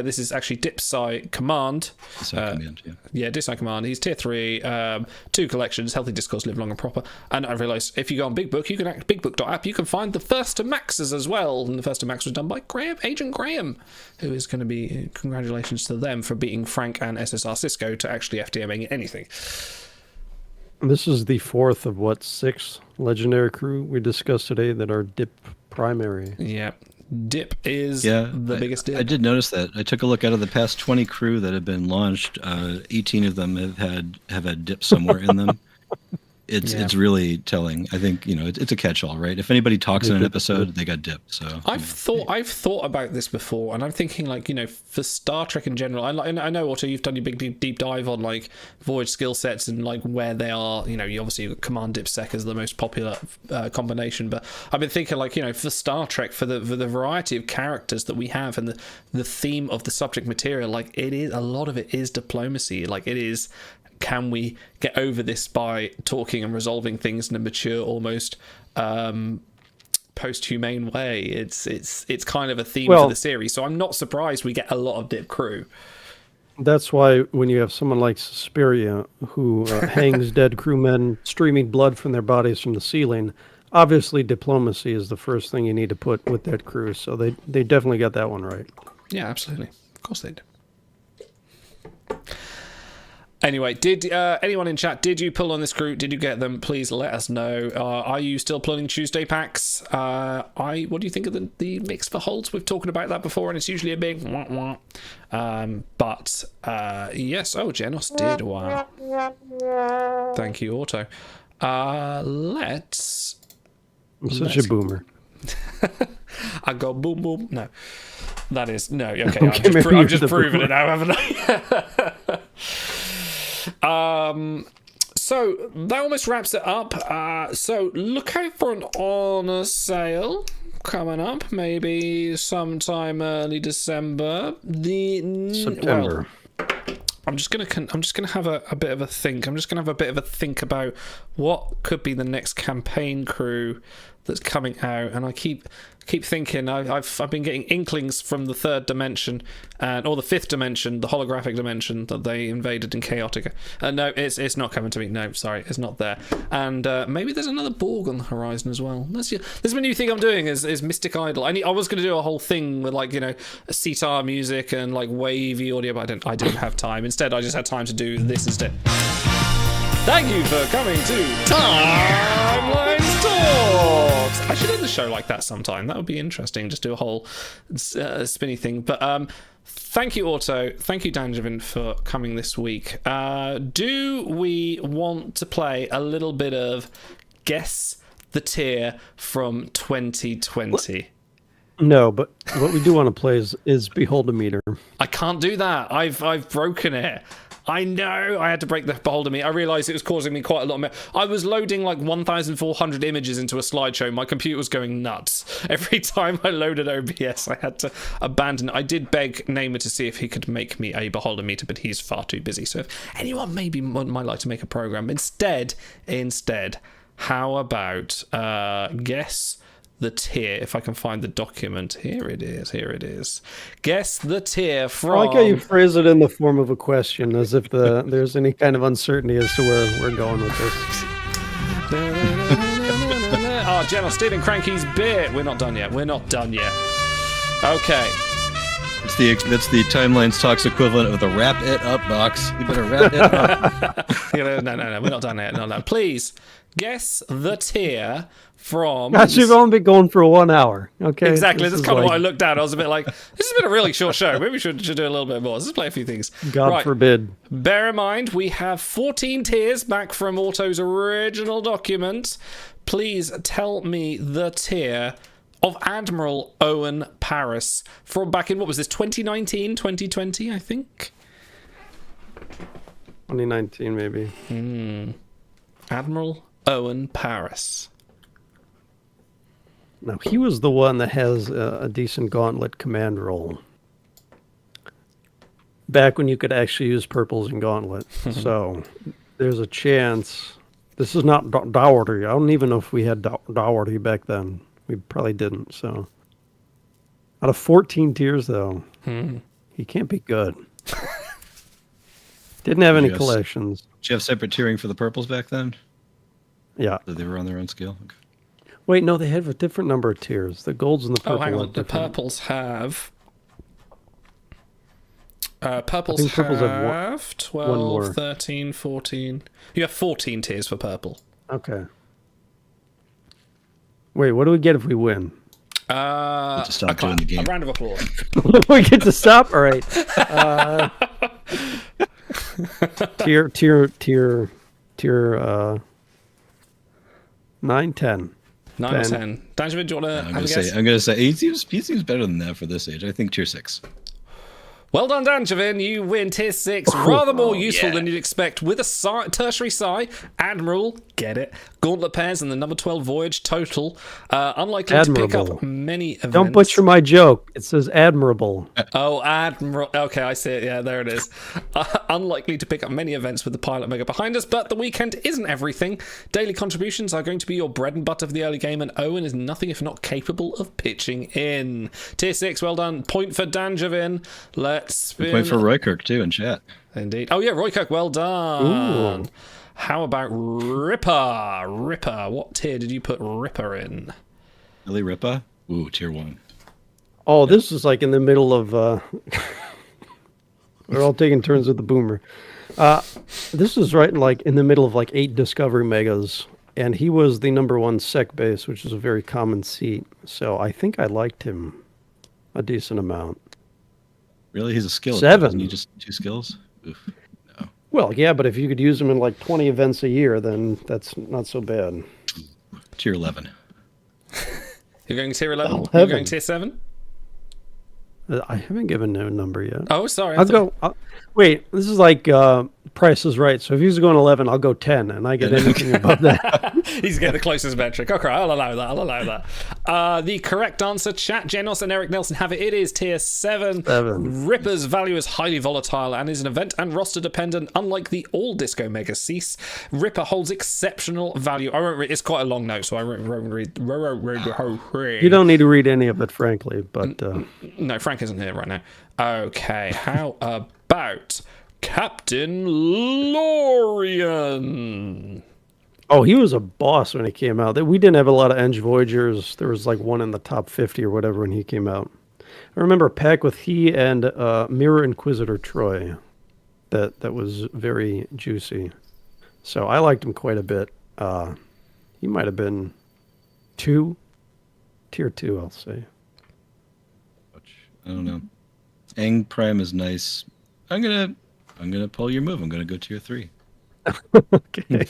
This is actually Dipsai Command. Dipsai Command. He's tier 3, 2 collections, Healthy Discourse, Live Long and Proper. And I realised if you go on Big Book, you can bigbook.app. You can find the first to Maxes as well. And the first to Max was done by Agent Graham, who is going to be congratulations to them for beating Frank and SSR Cisco to actually FDMing anything. This is the 4th of 6 legendary crew we discussed today that are Dip primary. Yeah. Dip is the biggest dip. I did notice that. I took a look out of the past 20 crew that have been launched. 18 of them have had Dip somewhere in them. It's really telling. I think it's a catch-all, right? If anybody talks in an episode, they got Dip. So I've thought about this before, and I'm thinking for Star Trek in general. I know, Otto, you've done your big deep dive on Voyage skill sets and where they are. You obviously Command Dip Sec is the most popular combination, but I've been thinking for Star Trek, for the variety of characters that we have and the theme of the subject material, it is a lot of it is diplomacy. It is. Can we get over this by talking and resolving things in a mature, almost post-humane way? It's kind of a theme for the series, so I'm not surprised we get a lot of Dip crew. That's why when you have someone like Suspiria who hangs dead crewmen streaming blood from their bodies from the ceiling, obviously diplomacy is the first thing you need to put with that crew. So they definitely got that one right. Yeah, absolutely. Of course they do. Anyway, did anyone in chat, did you pull on this crew? Did you get them? Please let us know. Are you still pulling Tuesday packs? What do you think of the mix for holds? We've talked about that before, and it's usually a big wah-wah. But yes, Genos did. Wow. Thank you, Otto. Let's... I'm such a boomer. I go boom boom. No, that is no. Okay, I've just proven it now, haven't I? So that almost wraps it up. So look out for an honor sale coming up, maybe sometime early December. September. I'm just gonna have a bit of a think. I'm just gonna have a bit of a think about what could be the next campaign crew that's coming out, and I keep thinking I've been getting inklings from the third dimension or the fifth dimension, the holographic dimension that they invaded in Chaotica. No, it's not coming to me. No, sorry, it's not there. And maybe there's another Borg on the horizon as well. This is my new thing I'm doing is Mystic Idol. I was going to do a whole thing with sitar music and wavy audio, but I didn't have time. Instead, I just had time to do this instead. Thank you for coming to Timeline Talks. I should end the show like that sometime. That would be interesting. Just do a whole spinny thing. But thank you, Otto. Thank you, Danjevin, for coming this week. Do we want to play a little bit of Guess the Tier from 2020? No, but what we do want to play is Behold a Meter. I can't do that. I've broken it. I know I had to break the Beholder meter. I realised it was causing me quite a lot of... I was loading 1,400 images into a slideshow. My computer was going nuts. Every time I loaded OBS, I had to abandon it. I did beg Namer to see if he could make me a Beholder meter, but he's far too busy. So if anyone maybe might like to make a program. Instead, how about Guess the Tier, if I can find the document. Here it is. Guess the Tier from... I like how you phrase it in the form of a question, as if there's any kind of uncertainty as to where we're going with this. Jenna stealing Cranky's beer. We're not done yet. Okay. It's the Timelines Talks equivalent of the wrap it up box. You better wrap it up. No, we're not done yet. No. Please guess the tier from. Gosh, you've only been going for 1 hour. Okay. Exactly. That's kind of like, what I looked at. I was a bit like, this has been a really short show. Maybe we should do a little bit more. Let's play a few things. God forbid. Bear in mind, we have 14 tiers back from Auto's original document. Please tell me the tier of Admiral Owen Paris from back in, what was this, 2019, 2020, I think? 2019, maybe. Admiral Owen Paris. Now, he was the one that has a decent gauntlet command role. Back when you could actually use purples in gauntlet. So, there's a chance. This is not Dougherty. I don't even know if we had Dougherty back then. We probably didn't, so. Out of 14 tiers, though, he can't be good. Didn't have any collections. Did you have separate tiering for the purples back then? Yeah. So they were on their own scale? Okay. Wait, no, they have a different number of tiers. The golds and the purple. Oh, hang on. The different. purples have... purples purples have have 12, 13, 14... You have 14 tiers for purple. Okay. Wait, what do we get if we win? To stop doing the game. A round of applause. We get to stop? All right. Tier 9, 10. 9 or 10. Danjavid, do you want to have a guess? I'm gonna say he seems better than that for this age. I think tier 6. Well done, Danjavin. You win tier 6. Rather more useful than you'd expect with a tertiary psi. Admiral, get it. Gauntlet pairs and the number 12 voyage total. Unlikely to pick up many events. Don't butcher my joke. It says admirable. Oh, Admiral. Okay, I see it. Yeah, there it is. Unlikely to pick up many events with the pilot mega behind us, but the weekend isn't everything. Daily contributions are going to be your bread and butter of the early game, and Owen is nothing if not capable of pitching in. Tier 6, well done. Point for Danjavin. Let's spin. Point for Roykirk, too, in chat. Indeed. Oh, yeah, Roykirk, well done. Ooh. How about Ripper? Ripper, what tier did you put Ripper in? Really, Ripper? Ooh, tier 1. Oh, this is like in the middle of... we're all taking turns with the boomer. This is right in the middle of like 8 Discovery Megas. And he was the number 1 sec base, which is a very common seat. So I think I liked him a decent amount. Really? He's a skill. 7. Isn't he just 2 skills? Oof. No. Well, yeah, but if you could use him in like 20 events a year, then that's not so bad. Tier 11. You're going tier 11? You're going tier 7? I haven't given no number yet. Oh, sorry. Wait, this is like Price is Right. So if he's going 11, I'll go 10, and I get anything above that. He's getting the closest metric. Okay, I'll allow that. The correct answer, chat, Genos and Eric Nelson have it. It is tier 7. Ripper's value is highly volatile and is an event and roster dependent, unlike the all Disco Mega Cease. Ripper holds exceptional value. I won't read. It's quite a long note, so I won't read. You don't need to read any of it, frankly. But no, Frank isn't here right now. Okay, how about Captain Lorian? Oh, he was a boss when he came out. We didn't have a lot of Eng Voyagers. There was like one in the top 50 or whatever when he came out. I remember a pack with he and Mirror Inquisitor Troy. That was very juicy. So I liked him quite a bit. He might have been 2. Tier 2, I'll say. I don't know. Eng Prime is nice. I'm gonna pull your move. I'm gonna go tier 3. Okay.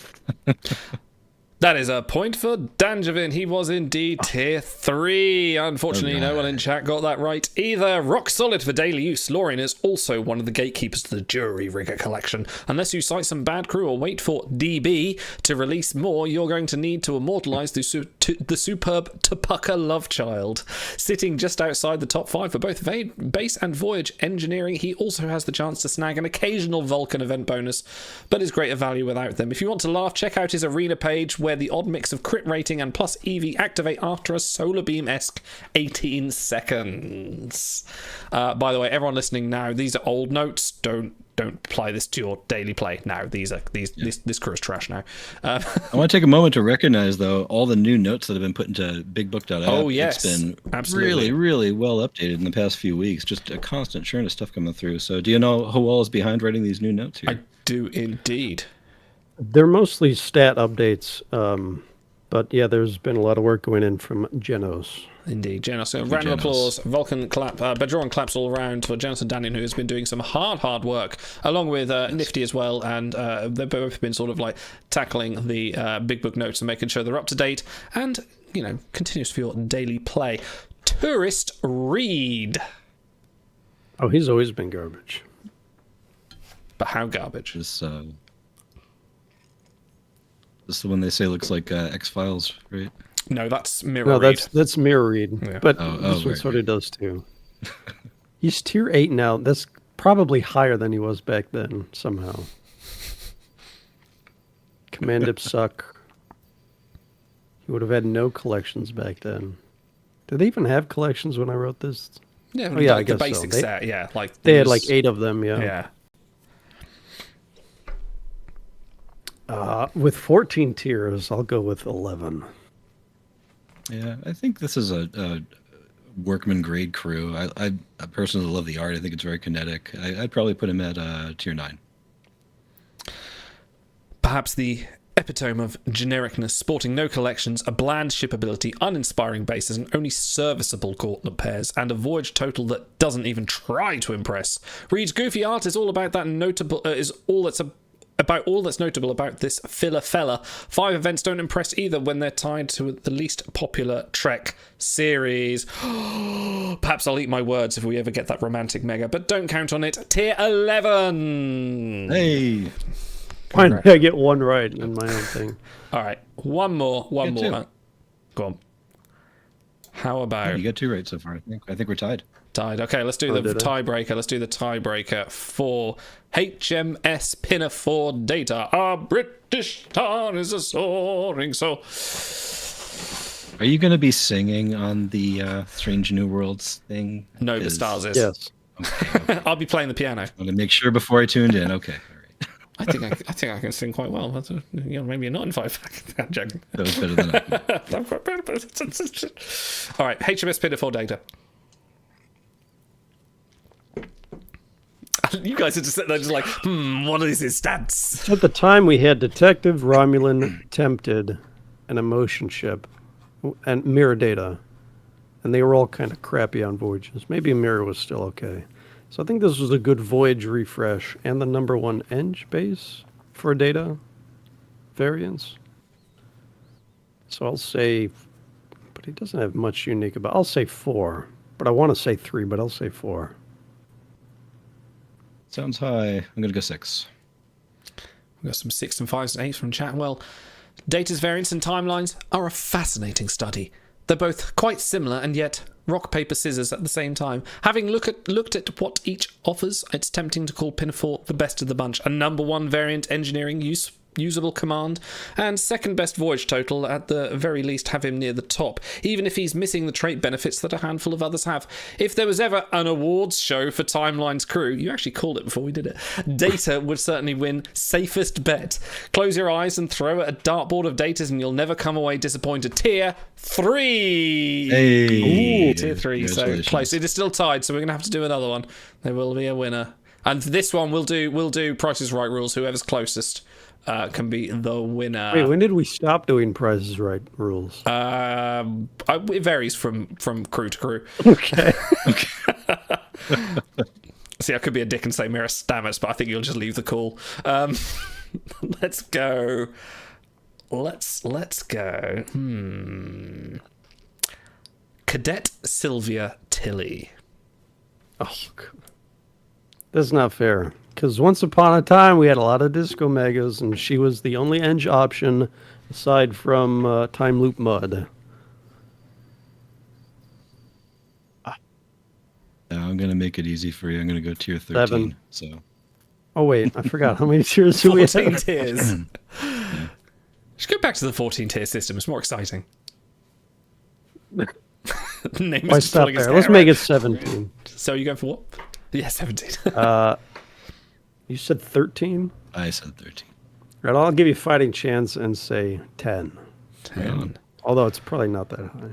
That is a point for Danjavin. He was indeed tier 3. Unfortunately, no one in chat got that right either. Rock solid for daily use. Lorien is also one of the gatekeepers to the Jury Rigger collection. Unless you cite some bad crew or wait for DB to release more, you're going to need to immortalize the superb Tupuka love child. Sitting just outside the top 5 for both base and voyage engineering, he also has the chance to snag an occasional Vulcan event bonus, but is greater value without them. If you want to laugh, check out his arena page, where the odd mix of crit rating and plus EV activate after a solar beam-esque 18 seconds. By the way, everyone listening now, these are old notes. Don't apply this to your daily play now. This crew is trash now. I want to take a moment to recognize, though, all the new notes that have been put into BigBook.app. Oh, yes. It's been Absolutely. really, really well updated in the past few weeks. Just a constant churn of stuff coming through. So do you know who all is behind writing these new notes here? I do indeed. They're mostly stat updates, but yeah, there's been a lot of work going in from Genos. Indeed, Genos. So round of applause, Vulcan clap, Bedroran claps all around for Genos and Daniel, who has been doing some hard work, along with Nifty as well, and they've both been sort of like tackling the Big Book notes and making sure they're up to date, and, you know, continuous for your daily play. Tourist Reed. Oh, he's always been garbage. But how garbage? This is the one they say looks like X-Files, right? No, that's Mirror No, Reed. that's Mirror Reed. Yeah. But this one sort of does too. He's tier 8 now. That's probably higher than he was back then, somehow. Command Dip suck. He would have had no collections back then. Did they even have collections when I wrote this? Yeah, oh, yeah, I the guess basic so. set, yeah. Like They had like 8 of them, yeah. Yeah. With 14 tiers, I'll go with 11. Yeah, I think this is a workman grade crew. I personally love the art. I think it's very kinetic. I'd probably put him at tier 9. Perhaps the epitome of genericness, sporting no collections, a bland shipability, uninspiring bases, and only serviceable gauntlet pairs, and a voyage total that doesn't even try to impress. Reed's goofy art is all about that notable about all that's notable about this filler fella. 5 events don't impress either when they're tied to the least popular Trek series. Perhaps I'll eat my words if we ever get that romantic mega, but don't count on it. Tier 11. Hey. Why did I get one right in my own thing? All right, one more. Two. Go on. How about... You got 2 right so far, I think we're tied. Tied. Okay, let's do the tiebreaker. Let's do the tiebreaker for HMS Pinafore Data. Our British star is a soaring so. Are you going to be singing on the Strange New Worlds thing? No, the stars is. Yes. Okay. I'll be playing the piano. I'm going to make sure before I tuned in. Okay. All right. I think I can sing quite well. But, maybe not in 5. I'm joking. That was better than I could. All right, HMS Pinafore Data. You guys are just sitting there just like, what is his stats? At the time, we had Detective, Romulan, Tempted, and Emotion Ship, and Mirror Data. And they were all kind of crappy on voyages. Maybe Mirror was still okay. So I think this was a good voyage refresh and the number 1 Eng base for Data variants. So I'll say, but he doesn't have much unique about. I'll say 4, but I want to say 3, but I'll say 4. Sounds high. I'm going to go 6. We've got some 6s and 5s and 8s from chat. Well, Data's variants and timelines are a fascinating study. They're both quite similar and yet rock, paper, scissors at the same time. Having looked at what each offers, it's tempting to call Pinafore the best of the bunch. A number 1 variant engineering usable command, and second best voyage total. At the very least, have him near the top, even if he's missing the trait benefits that a handful of others have. If there was ever an awards show for Timeline's crew, you actually called it before we did it, Data would certainly win safest bet. Close your eyes and throw at a dartboard of Datas and you'll never come away disappointed. Tier 3. Hey. Ooh, tier 3. So close. It is still tied, so we're gonna have to do another one. There will be a winner, and this one we'll do Price is Right rules. Whoever's closest can be the winner. Wait, when did we stop doing Price is Right rules? It varies from crew to crew. Okay. See, I could be a dick and say Mirror Stamets, but I think you'll just leave the call. Let's go. Let's go. Cadet Sylvia Tilly. Oh, that's not fair. Because once upon a time, we had a lot of Disco Megas, and she was the only Eng option aside from Time Loop Mud. I'm going to make it easy for you. I'm going to go tier 13. 7. So. Oh, wait. I forgot. How many tiers do we have? 14 tiers. Just go back to the 14 tier system. It's more exciting. Name Why is stop pulling his there? hair Let's make out. it 17. So you're going for what? Yeah, 17. You said 13? I said 13. Right, I'll give you fighting chance and say 10. 10. Although it's probably not that high.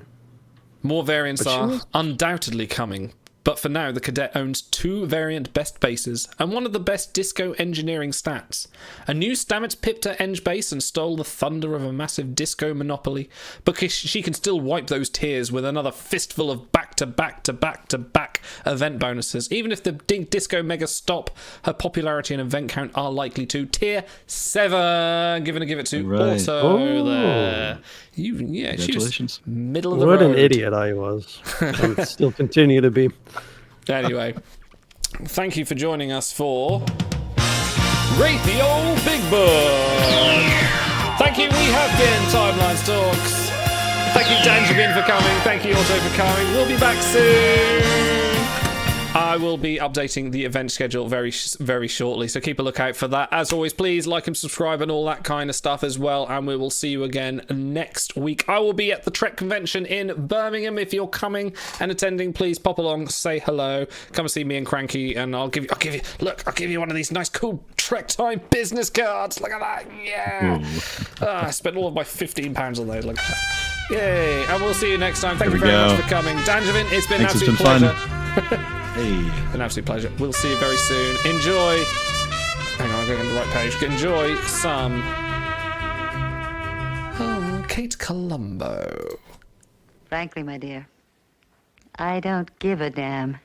More variants But she are was- undoubtedly coming, but for now the Cadet owns 2 variant best bases and one of the best disco engineering stats. A new Stamets pipped her Eng base and stole the thunder of a massive disco monopoly, but she can still wipe those tears with another fistful of back-to-back-to-back-to-back event bonuses. Even if the disco mega stop, her popularity and event count are likely to. Tier 7, give it to Right. Auto there. She was Congratulations. middle of the What road. an idiot I was. I would still continue to be. Anyway, thank you for joining us for Rate the Old Big Book. Thank you. We have been Timelines Talks. Thank you, Dangervin, for coming. Thank you, Otto, for coming. We'll be back soon. I will be updating the event schedule very shortly, so keep a lookout for that. As always, please like and subscribe and all that kind of stuff as well, and we will see you again next week. I will be at the Trek convention in Birmingham. If you're coming and attending, please pop along, say hello, come and see me and Cranky, and I'll give you one of these nice cool Trek Time business cards. Look at that, yeah. I spent all of my £15 on those. Look at that. Yay, and we'll see you next time. Thank you very much for coming. Dangervin, it's been Thanks, an absolute it's been pleasure. fun. Hey. An absolute pleasure. We'll see you very soon. Enjoy. Hang on, I'm going to the right page. Enjoy some Kate Colombo. Frankly, my dear, I don't give a damn.